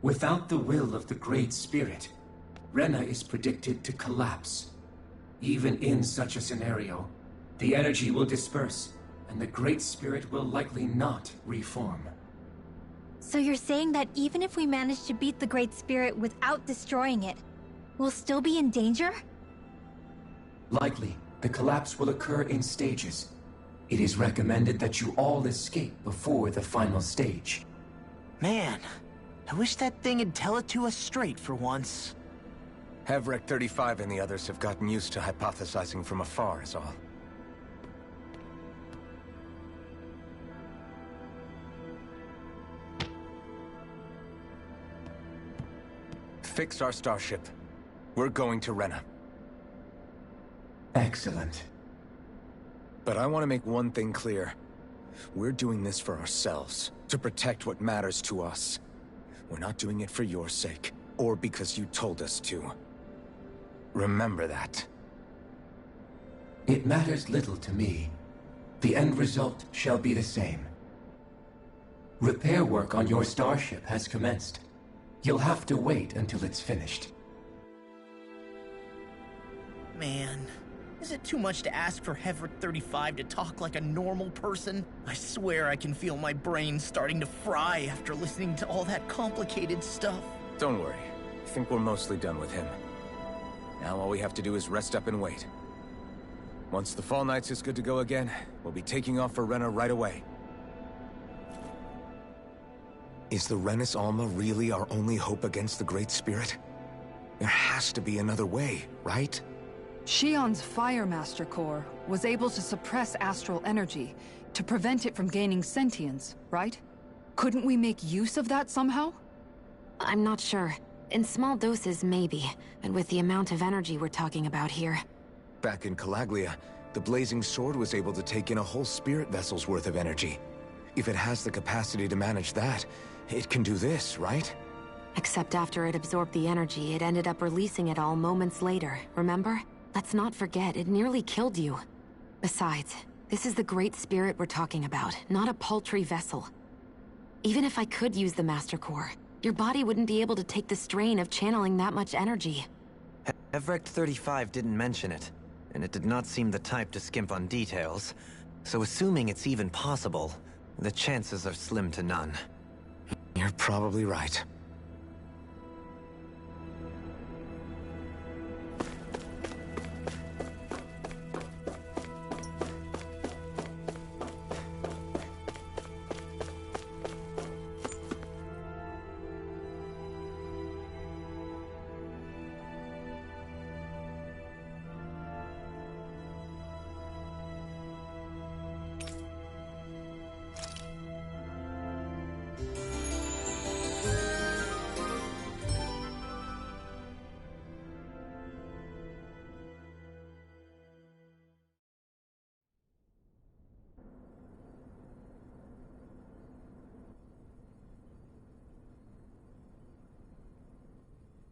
Without the will of the Great Spirit, Rena is predicted to collapse. Even in such a scenario, the energy will disperse, and the Great Spirit will likely not reform. So you're saying that even if we manage to beat the Great Spirit without destroying it, we'll still be in danger? Likely, the collapse will occur in stages. It is recommended that you all escape before the final stage. Man, I wish that thing would tell it to us straight for once. Hevrek 35 and the others have gotten used to hypothesizing from afar is all. Fix our starship. We're going to Rena. Excellent. But I want to make one thing clear. We're doing this for ourselves, to protect what matters to us. We're not doing it for your sake, or because you told us to. Remember that. It matters little to me. The end result shall be the same. Repair work on your starship has commenced. You'll have to wait until it's finished. Man, is it too much to ask for Hevrick 35 to talk like a normal person? I swear I can feel my brain starting to fry after listening to all that complicated stuff. Don't worry. I think we're mostly done with him. Now all we have to do is rest up and wait. Once the Fall Knights is good to go again, we'll be taking off for Rena right away. Is the Renis Alma really our only hope against the Great Spirit? There has to be another way, right? Shion's Fire Master Core was able to suppress astral energy to prevent it from gaining sentience, right? Couldn't we make use of that somehow? I'm not sure. In small doses, maybe. And with the amount of energy we're talking about here. Back in Calaglia, the Blazing Sword was able to take in a whole spirit vessel's worth of energy. If it has the capacity to manage that, it can do this, right? Except after it absorbed the energy, it ended up releasing it all moments later, remember? Let's not forget, it nearly killed you. Besides, this is the Great Spirit we're talking about, not a paltry vessel. Even if I could use the Master Core, your body wouldn't be able to take the strain of channeling that much energy. Hevrick 35 didn't mention it, and it did not seem the type to skimp on details, so assuming it's even possible, the chances are slim to none. You're probably right.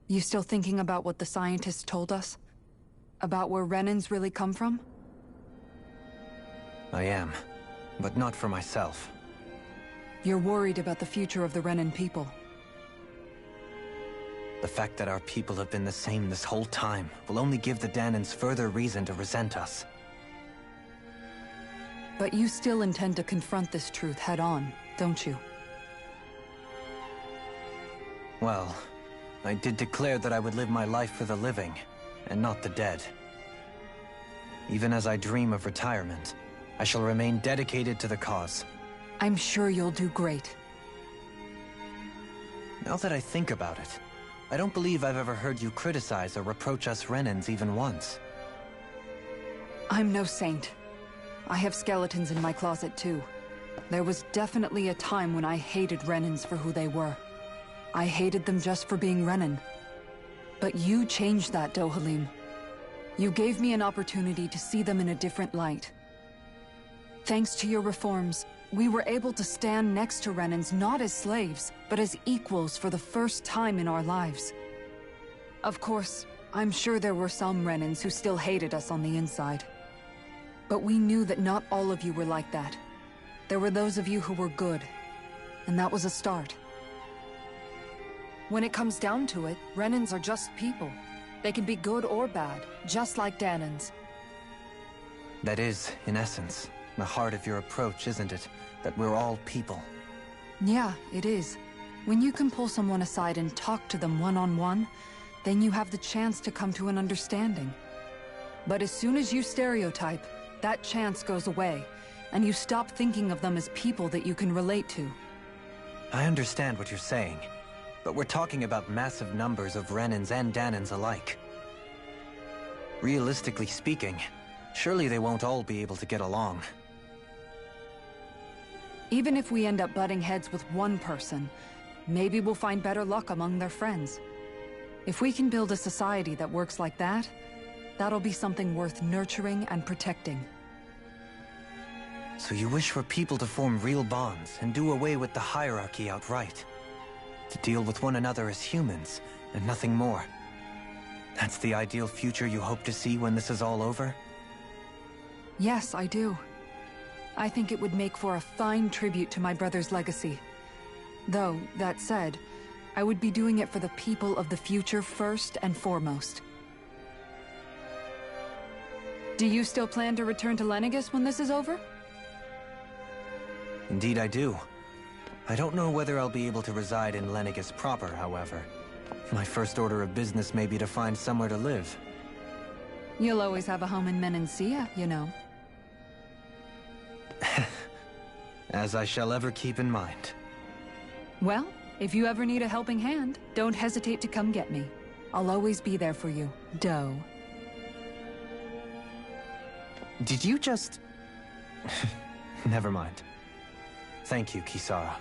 You still thinking about what the scientists told us? About where Renans really come from? I am, but not for myself. You're worried about the future of the Renan people. The fact that our people have been the same this whole time will only give the Danans further reason to resent us. But you still intend to confront this truth head-on, don't you? Well, I did declare that I would live my life for the living, and not the dead. Even as I dream of retirement, I shall remain dedicated to the cause. I'm sure you'll do great. Now that I think about it, I don't believe I've ever heard you criticize or reproach us Renans even once. I'm no saint. I have skeletons in my closet too. There was definitely a time when I hated Renans for who they were. I hated them just for being Renan. But you changed that, Dohalim. You gave me an opportunity to see them in a different light. Thanks to your reforms, we were able to stand next to Renans not as slaves, but as equals for the first time in our lives. Of course, I'm sure there were some Renans who still hated us on the inside. But we knew that not all of you were like that. There were those of you who were good, and that was a start. When it comes down to it, Renans are just people. They can be good or bad, just like Danans. That is, in essence, the heart of your approach, isn't it? That we're all people. Yeah, it is. When you can pull someone aside and talk to them one-on-one, then you have the chance to come to an understanding. But as soon as you stereotype, that chance goes away, and you stop thinking of them as people that you can relate to. I understand what you're saying, but we're talking about massive numbers of Renans and Danans alike. Realistically speaking, surely they won't all be able to get along. Even if we end up butting heads with one person, maybe we'll find better luck among their friends. If we can build a society that works like that, that'll be something worth nurturing and protecting. So you wish for people to form real bonds and do away with the hierarchy outright. To deal with one another as humans, and nothing more. That's the ideal future you hope to see when this is all over? Yes, I do. I think it would make for a fine tribute to my brother's legacy. Though, that said, I would be doing it for the people of the future first and foremost. Do you still plan to return to Lenegis when this is over? Indeed I do. I don't know whether I'll be able to reside in Lenegis proper, however. My first order of business may be to find somewhere to live. You'll always have a home in Menancia, you know. As I shall ever keep in mind. Well, if you ever need a helping hand, don't hesitate to come get me. I'll always be there for you, Doe. Did you just... Never mind. Thank you, Kisara.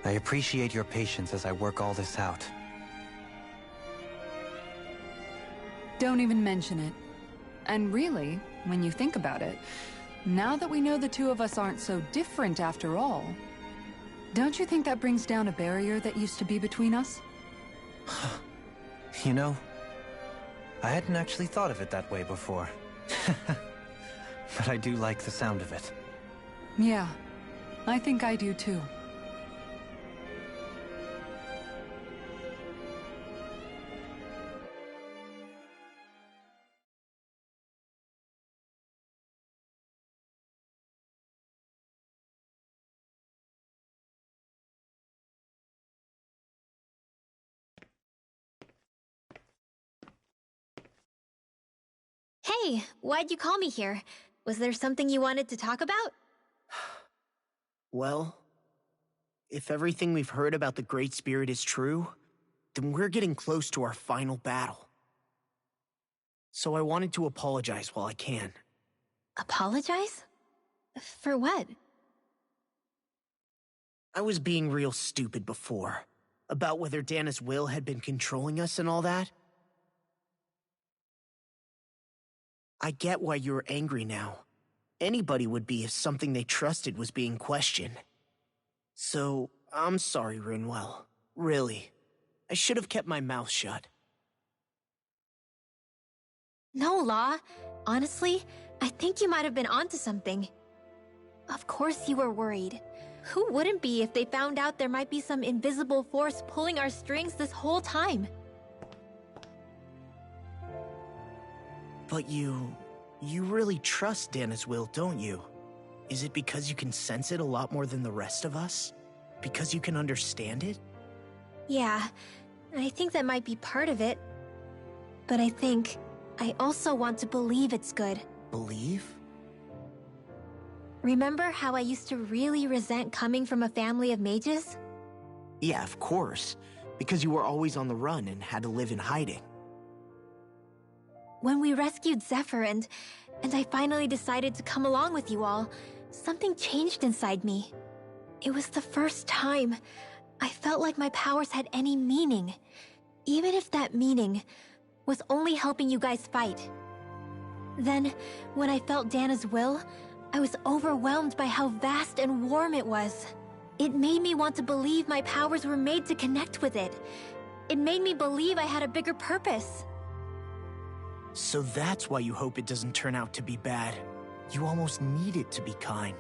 I appreciate your patience as I work all this out. Don't even mention it. And really, when you think about it, now that we know the two of us aren't so different after all, don't you think that brings down a barrier that used to be between us? You know, I hadn't actually thought of it that way before. But I do like the sound of it. Yeah, I think I do too. Hey, why'd you call me here? Was there something you wanted to talk about? Well, if everything we've heard about the Great Spirit is true, then we're getting close to our final battle. So I wanted to apologize while I can. Apologize? For what? I was being real stupid before, about whether Dana's will had been controlling us and all that. I get why you're angry now. Anybody would be if something they trusted was being questioned. So, I'm sorry, Rinwell. Really. I should have kept my mouth shut. No, Law. Honestly, I think you might have been onto something. Of course you were worried. Who wouldn't be if they found out there might be some invisible force pulling our strings this whole time? But you really trust Dana's will, don't you? Is it because you can sense it a lot more than the rest of us? Because you can understand it? Yeah, I think that might be part of it. But I also want to believe it's good. Believe? Remember how I used to really resent coming from a family of mages? Yeah, of course. Because you were always on the run and had to live in hiding. When we rescued Zephyr and I finally decided to come along with you all, something changed inside me. It was the first time I felt like my powers had any meaning, even if that meaning was only helping you guys fight. Then, when I felt Dana's will, I was overwhelmed by how vast and warm it was. It made me want to believe my powers were made to connect with it. It made me believe I had a bigger purpose. So that's why you hope it doesn't turn out to be bad. You almost need it to be kind.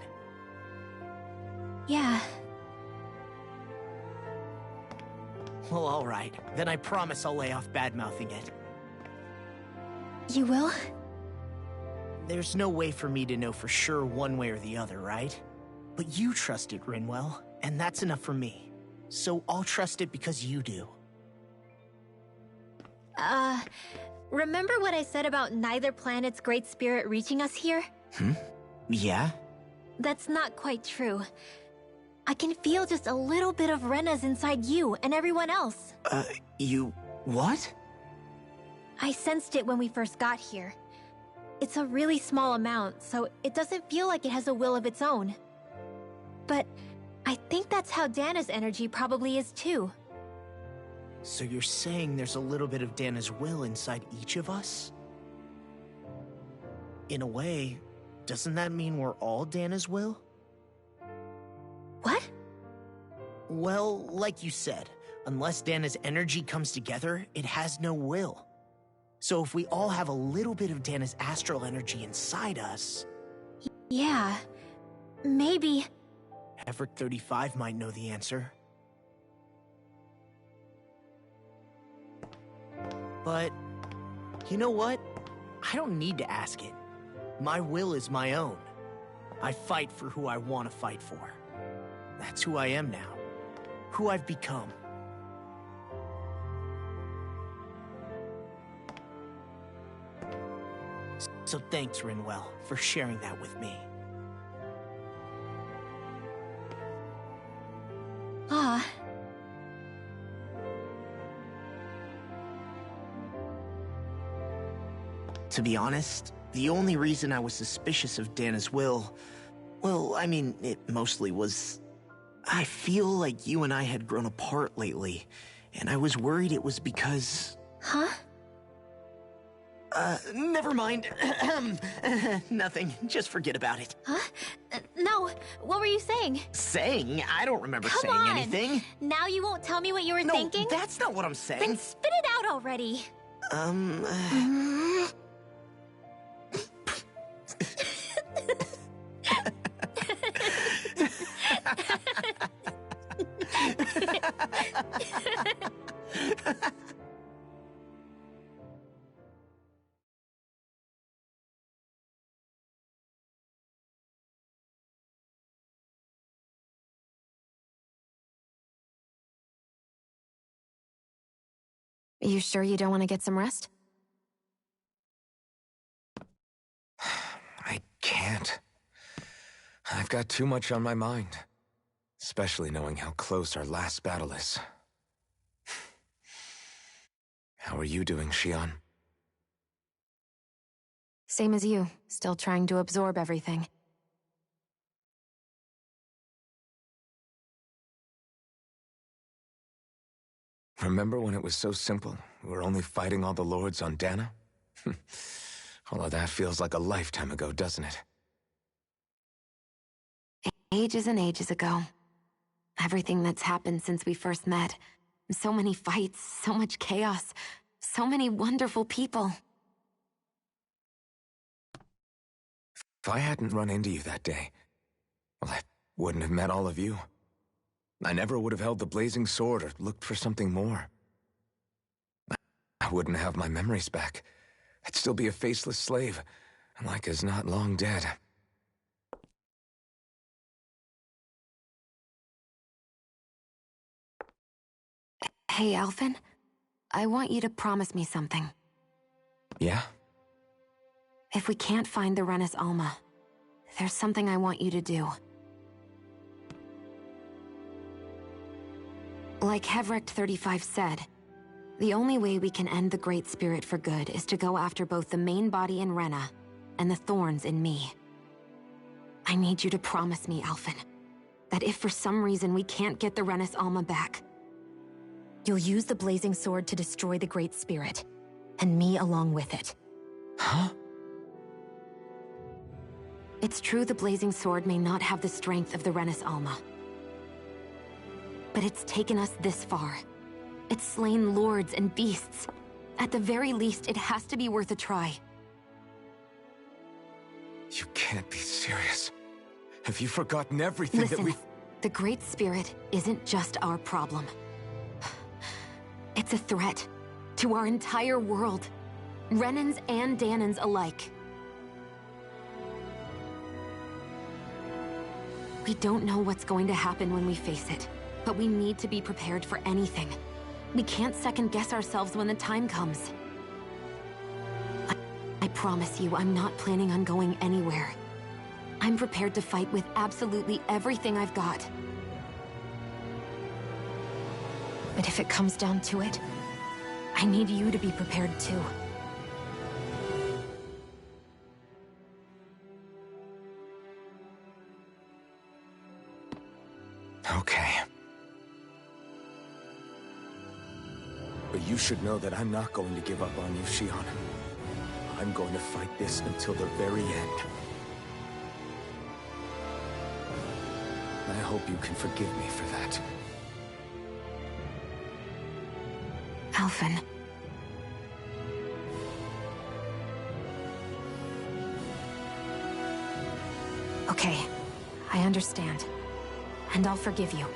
Yeah. Well, alright. Then I promise I'll lay off bad-mouthing it. You will? There's no way for me to know for sure one way or the other, right? But you trust it, Rinwell, and that's enough for me. So I'll trust it because you do. Remember what I said about neither planet's great spirit reaching us here? Yeah? That's not quite true. I can feel just a little bit of Rena's inside you and everyone else. You... what? I sensed it when we first got here. It's a really small amount, so it doesn't feel like it has a will of its own. But I think that's how Dana's energy probably is too. So you're saying there's a little bit of Dana's will inside each of us? In a way, doesn't that mean we're all Dana's will? What? Well, like you said, unless Dana's energy comes together, it has no will. So if we all have a little bit of Dana's astral energy inside us... Yeah, maybe... Everett 35 might know the answer. But, you know what? I don't need to ask it. My will is my own. I fight for who I want to fight for. That's who I am now. Who I've become. So thanks, Rinwell, for sharing that with me. Ah. To be honest, the only reason I was suspicious of Dana's will... Well, I mean, it mostly was... I feel like you and I had grown apart lately, and I was worried it was because... Huh? Never mind. Nothing. Just forget about it. Huh? No, what were you saying? Saying? I don't remember Come saying on. anything. Now you won't tell me what you were thinking? No, that's not what I'm saying. Then spit it out already. You sure you don't want to get some rest? I can't. I've got too much on my mind. Especially knowing how close our last battle is. How are you doing, Shion? Same as you, still trying to absorb everything. Remember when it was so simple? We were only fighting all the lords on Dana? All of that feels like a lifetime ago, doesn't it? Ages and ages ago. Everything that's happened since we first met. So many fights, so much chaos, so many wonderful people. If I hadn't run into you that day, well, I wouldn't have met all of you. I never would have held the blazing sword or looked for something more. I wouldn't have my memories back. I'd still be a faceless slave, like as not long dead. Hey, Alphen. I want you to promise me something. Yeah? If we can't find the Renis Alma, there's something I want you to do. Like Hevrect 35 said, the only way we can end the Great Spirit for good is to go after both the main body in Rena and the thorns in me. I need you to promise me, Alphen, that if for some reason we can't get the Renis Alma back, you'll use the blazing sword to destroy the Great Spirit, and me along with it. Huh? It's true the blazing sword may not have the strength of the Renis Alma. But it's taken us this far. It's slain lords and beasts. At the very least, it has to be worth a try. You can't be serious. Have you forgotten everything Listen, that we... the Great Spirit isn't just our problem. It's a threat to our entire world. Renans and Danans alike. We don't know what's going to happen when we face it, but we need to be prepared for anything. We can't second-guess ourselves when the time comes. I promise you, I'm not planning on going anywhere. I'm prepared to fight with absolutely everything I've got. But if it comes down to it, I need you to be prepared too. Okay. But you should know that I'm not going to give up on you, Shion. I'm going to fight this until the very end. I hope you can forgive me for that. Alphen. Okay, I understand. And I'll forgive you.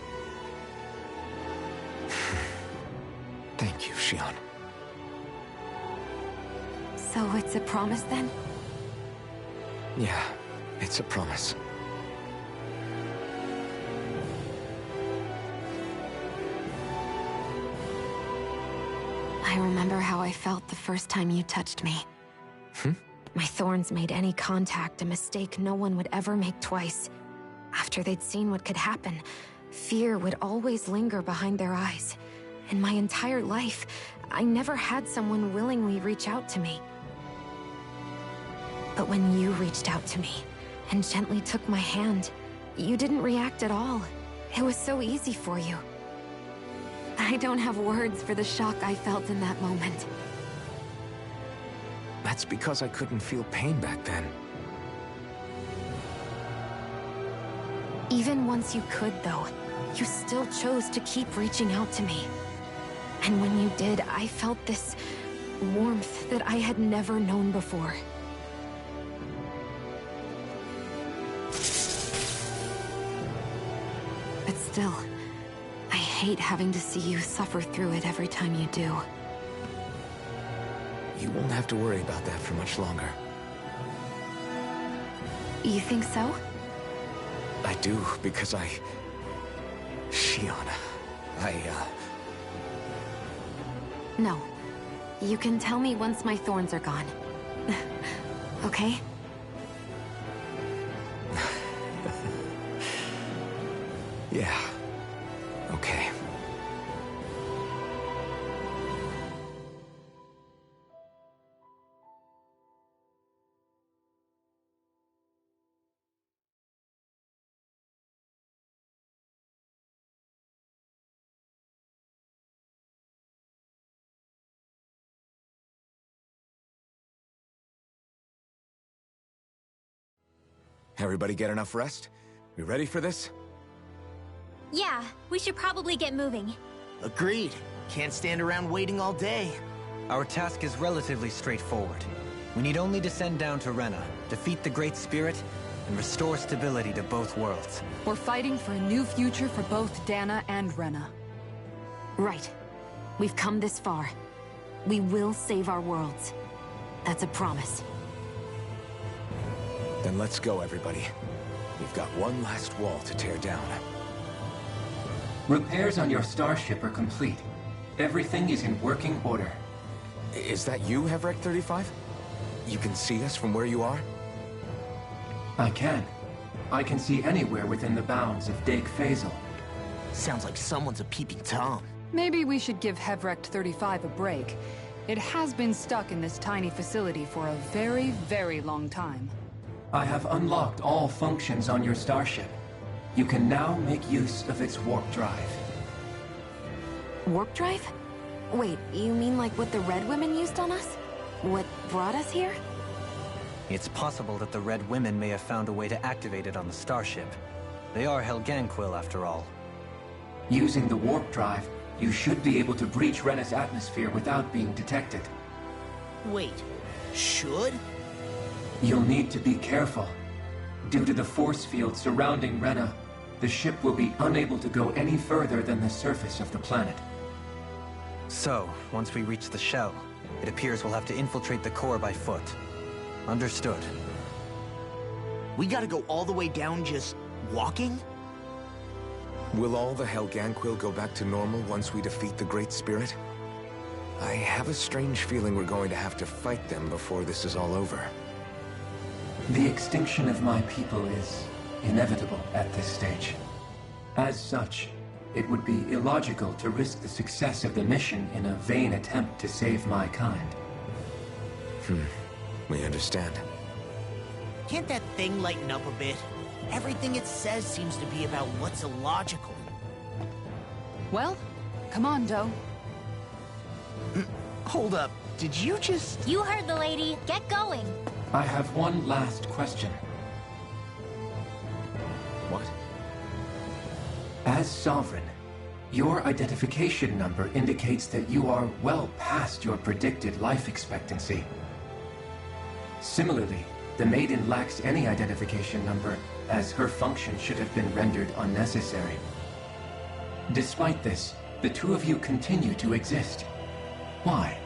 Thank you, Xion. So it's a promise then? Yeah, it's a promise. I remember how I felt the first time you touched me. My thorns made any contact a mistake no one would ever make twice. After they'd seen what could happen, fear would always linger behind their eyes. In my entire life, I never had someone willingly reach out to me. But when you reached out to me and gently took my hand, you didn't react at all. It was so easy for you. I don't have words for the shock I felt in that moment. That's because I couldn't feel pain back then. Even once you could, though, you still chose to keep reaching out to me. And when you did, I felt this warmth that I had never known before. But still, I hate having to see you suffer through it every time you do. You won't have to worry about that for much longer. You think so? I do, because Xion, No. You can tell me once my thorns are gone. Okay? Yeah. Okay. Everybody get enough rest? We ready for this? Yeah, we should probably get moving. Agreed. Can't stand around waiting all day. Our task is relatively straightforward. We need only descend down to Rena, defeat the Great Spirit, and restore stability to both worlds. We're fighting for a new future for both Dana and Rena. Right. We've come this far. We will save our worlds. That's a promise. Then let's go, everybody. We've got one last wall to tear down. Repairs on your starship are complete. Everything is in working order. Is that you, Hevrek 35? You can see us from where you are? I can. I can see anywhere within the bounds of Dake Faisal. Sounds like someone's a peeping Tom. Maybe we should give Hevrek 35 a break. It has been stuck in this tiny facility for a very, very long time. I have unlocked all functions on your starship. You can now make use of its warp drive. Warp drive? Wait, you mean like what the Red Women used on us? What brought us here? It's possible that the Red Women may have found a way to activate it on the starship. They are Helganquil, after all. Using the warp drive, you should be able to breach Rena's atmosphere without being detected. Wait, should? You'll need to be careful. Due to the force field surrounding Rena, the ship will be unable to go any further than the surface of the planet. So, once we reach the shell, it appears we'll have to infiltrate the core by foot. Understood. We gotta go all the way down just walking? Will all the Helganquil go back to normal once we defeat the Great Spirit? I have a strange feeling we're going to have to fight them before this is all over. The extinction of my people is inevitable at this stage. As such, it would be illogical to risk the success of the mission in a vain attempt to save my kind. We understand. Can't that thing lighten up a bit? Everything it says seems to be about what's illogical. Well, come on, Doe. Hold up, did you just... You heard the lady. Get going. I have one last question. What? As Sovereign, your identification number indicates that you are well past your predicted life expectancy. Similarly, the Maiden lacks any identification number, as her function should have been rendered unnecessary. Despite this, the two of you continue to exist. Why?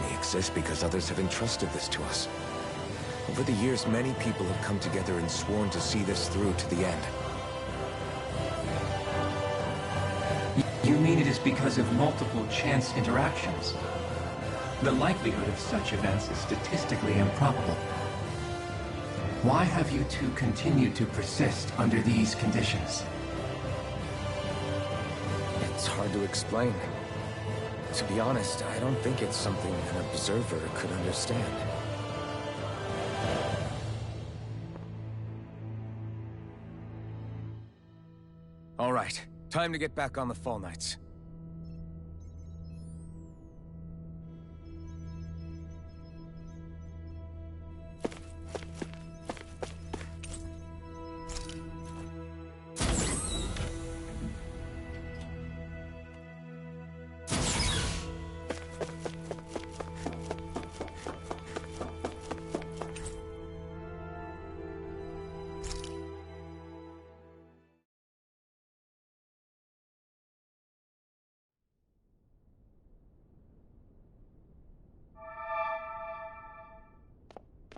We exist because others have entrusted this to us. Over the years, many people have come together and sworn to see this through to the end. You mean it is because of multiple chance interactions? The likelihood of such events is statistically improbable. Why have you two continued to persist under these conditions? It's hard to explain. To be honest, I don't think it's something an observer could understand. All right, time to get back on the Fall Knights.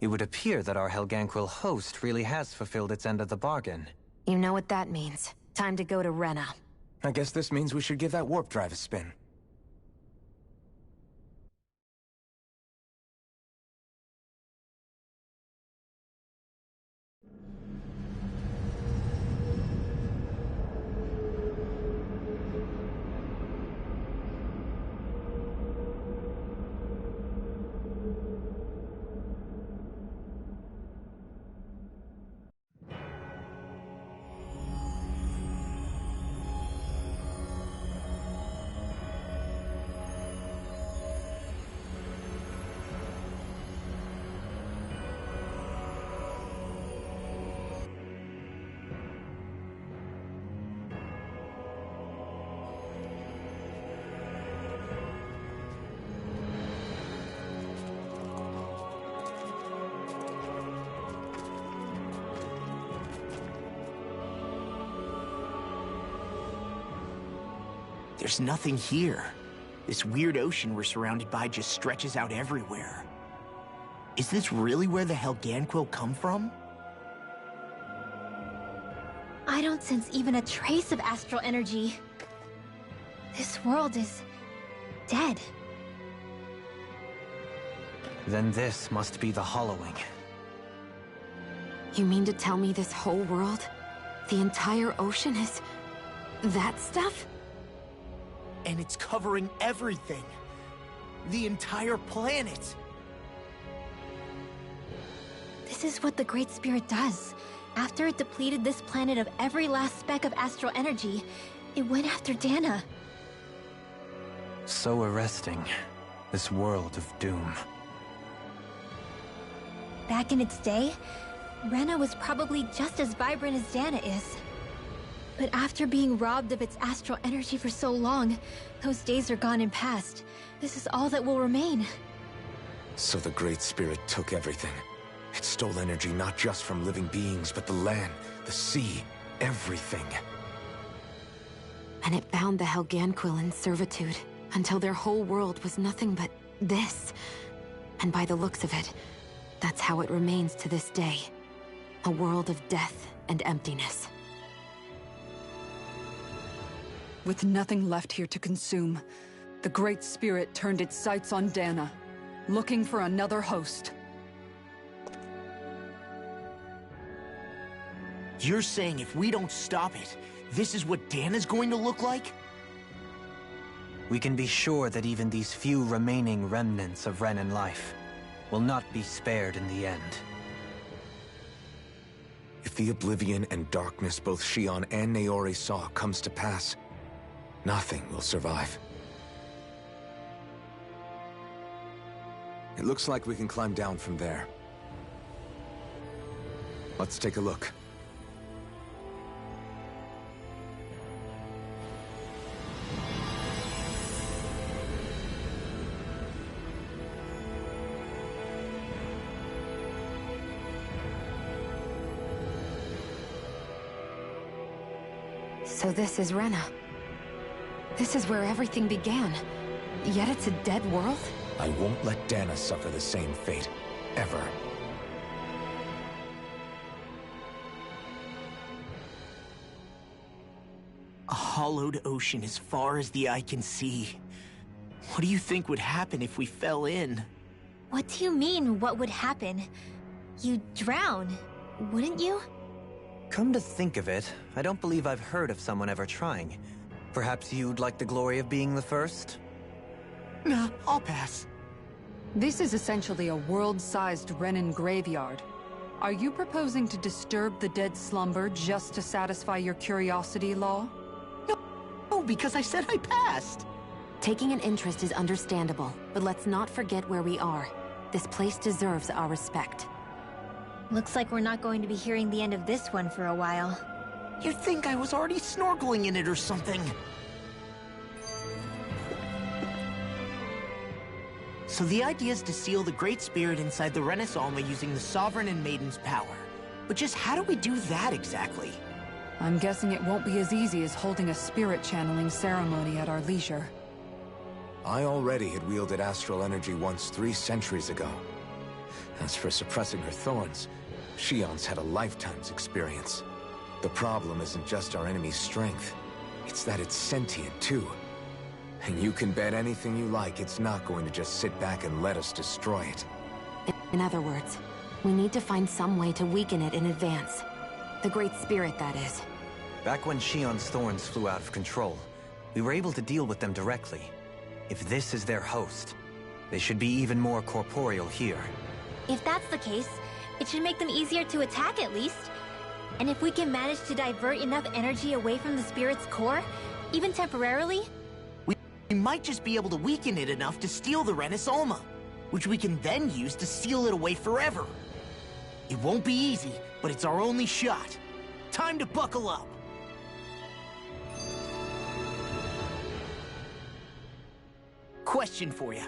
It would appear that our Helganquil host really has fulfilled its end of the bargain. You know what that means. Time to go to Rena. I guess this means we should give that warp drive a spin. There's nothing here. This weird ocean we're surrounded by just stretches out everywhere. Is this really where the Helganquil come from? I don't sense even a trace of astral energy. This world is dead. Then this must be the Hollowing. You mean to tell me this whole world, the entire ocean is that stuff? And it's covering everything. The entire planet. This is what the Great Spirit does. After it depleted this planet of every last speck of astral energy, it went after Dana. So arresting. This world of doom. Back in its day, Rena was probably just as vibrant as Dana is. But after being robbed of its astral energy for so long, those days are gone and past. This is all that will remain. So the Great Spirit took everything. It stole energy not just from living beings, but the land, the sea, everything. And it bound the Helganquil in servitude, until their whole world was nothing but this. And by the looks of it, that's how it remains to this day. A world of death and emptiness. With nothing left here to consume, the Great Spirit turned its sights on Dana, looking for another host. You're saying if we don't stop it, this is what Dana's going to look like? We can be sure that even these few remaining remnants of Renan life will not be spared in the end. If the oblivion and darkness both Shion and Naori saw comes to pass, nothing will survive. It looks like we can climb down from there. Let's take a look. So this is Rena. This is where everything began. Yet it's a dead world? I won't let Dana suffer the same fate. Ever. A hollowed ocean as far as the eye can see. What do you think would happen if we fell in? What do you mean, what would happen? You'd drown, wouldn't you? Come to think of it, I don't believe I've heard of someone ever trying. Perhaps you'd like the glory of being the first? Nah, I'll pass. This is essentially a world-sized Renan graveyard. Are you proposing to disturb the dead slumber just to satisfy your curiosity, Law? No, because I said I passed. Taking an interest is understandable, but let's not forget where we are. This place deserves our respect. Looks like we're not going to be hearing the end of this one for a while. You'd think I was already snorkeling in it or something. So the idea is to seal the Great Spirit inside the Renaissance using the Sovereign and Maiden's power. But just how do we do that exactly? I'm guessing it won't be as easy as holding a spirit channeling ceremony at our leisure. I already had wielded astral energy once 3 centuries ago. As for suppressing her thorns, Shion's had a lifetime's experience. The problem isn't just our enemy's strength. It's that it's sentient, too. And you can bet anything you like it's not going to just sit back and let us destroy it. In other words, we need to find some way to weaken it in advance. The Great Spirit, that is. Back when Shion's thorns flew out of control, we were able to deal with them directly. If this is their host, they should be even more corporeal here. If that's the case, it should make them easier to attack at least. And if we can manage to divert enough energy away from the spirit's core, even temporarily, we might just be able to weaken it enough to steal the Renaissance, which we can then use to seal it away forever. It won't be easy, but it's our only shot. Time to buckle up. Question for you.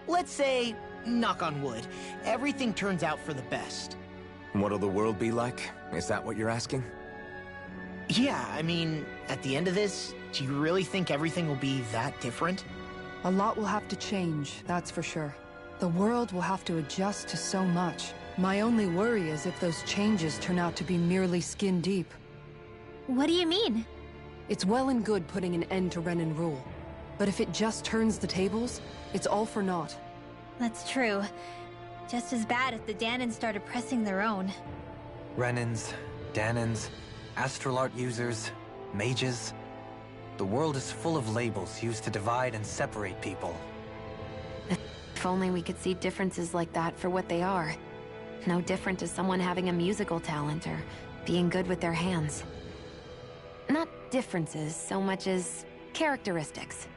Let's say, knock on wood, everything turns out for the best. What'll the world be like? Is that what you're asking? Yeah, I mean, at the end of this, do you really think everything will be that different? A lot will have to change, that's for sure. The world will have to adjust to so much. My only worry is if those changes turn out to be merely skin deep. what do you mean? It's well and good putting an end to Renan rule. But if it just turns the tables, it's all for naught. That's true. Just as bad if the Danans start oppressing their own. Renans, Danans, astral art users, mages. The world is full of labels used to divide and separate people. If only we could see differences like that for what they are. No different to someone having a musical talent or being good with their hands. Not differences so much as characteristics.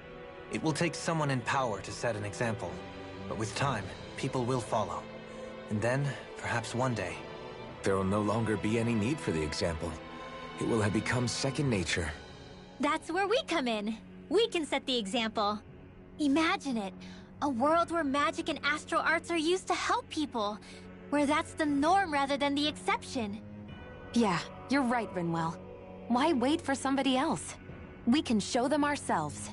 It will take someone in power to set an example. But with time, people will follow. And then, perhaps one day... there will no longer be any need for the example. It will have become second nature. That's where we come in. We can set the example. Imagine it. A world where magic and astral arts are used to help people. Where that's the norm rather than the exception. Yeah, you're right, Rinwell. Why wait for somebody else? We can show them ourselves.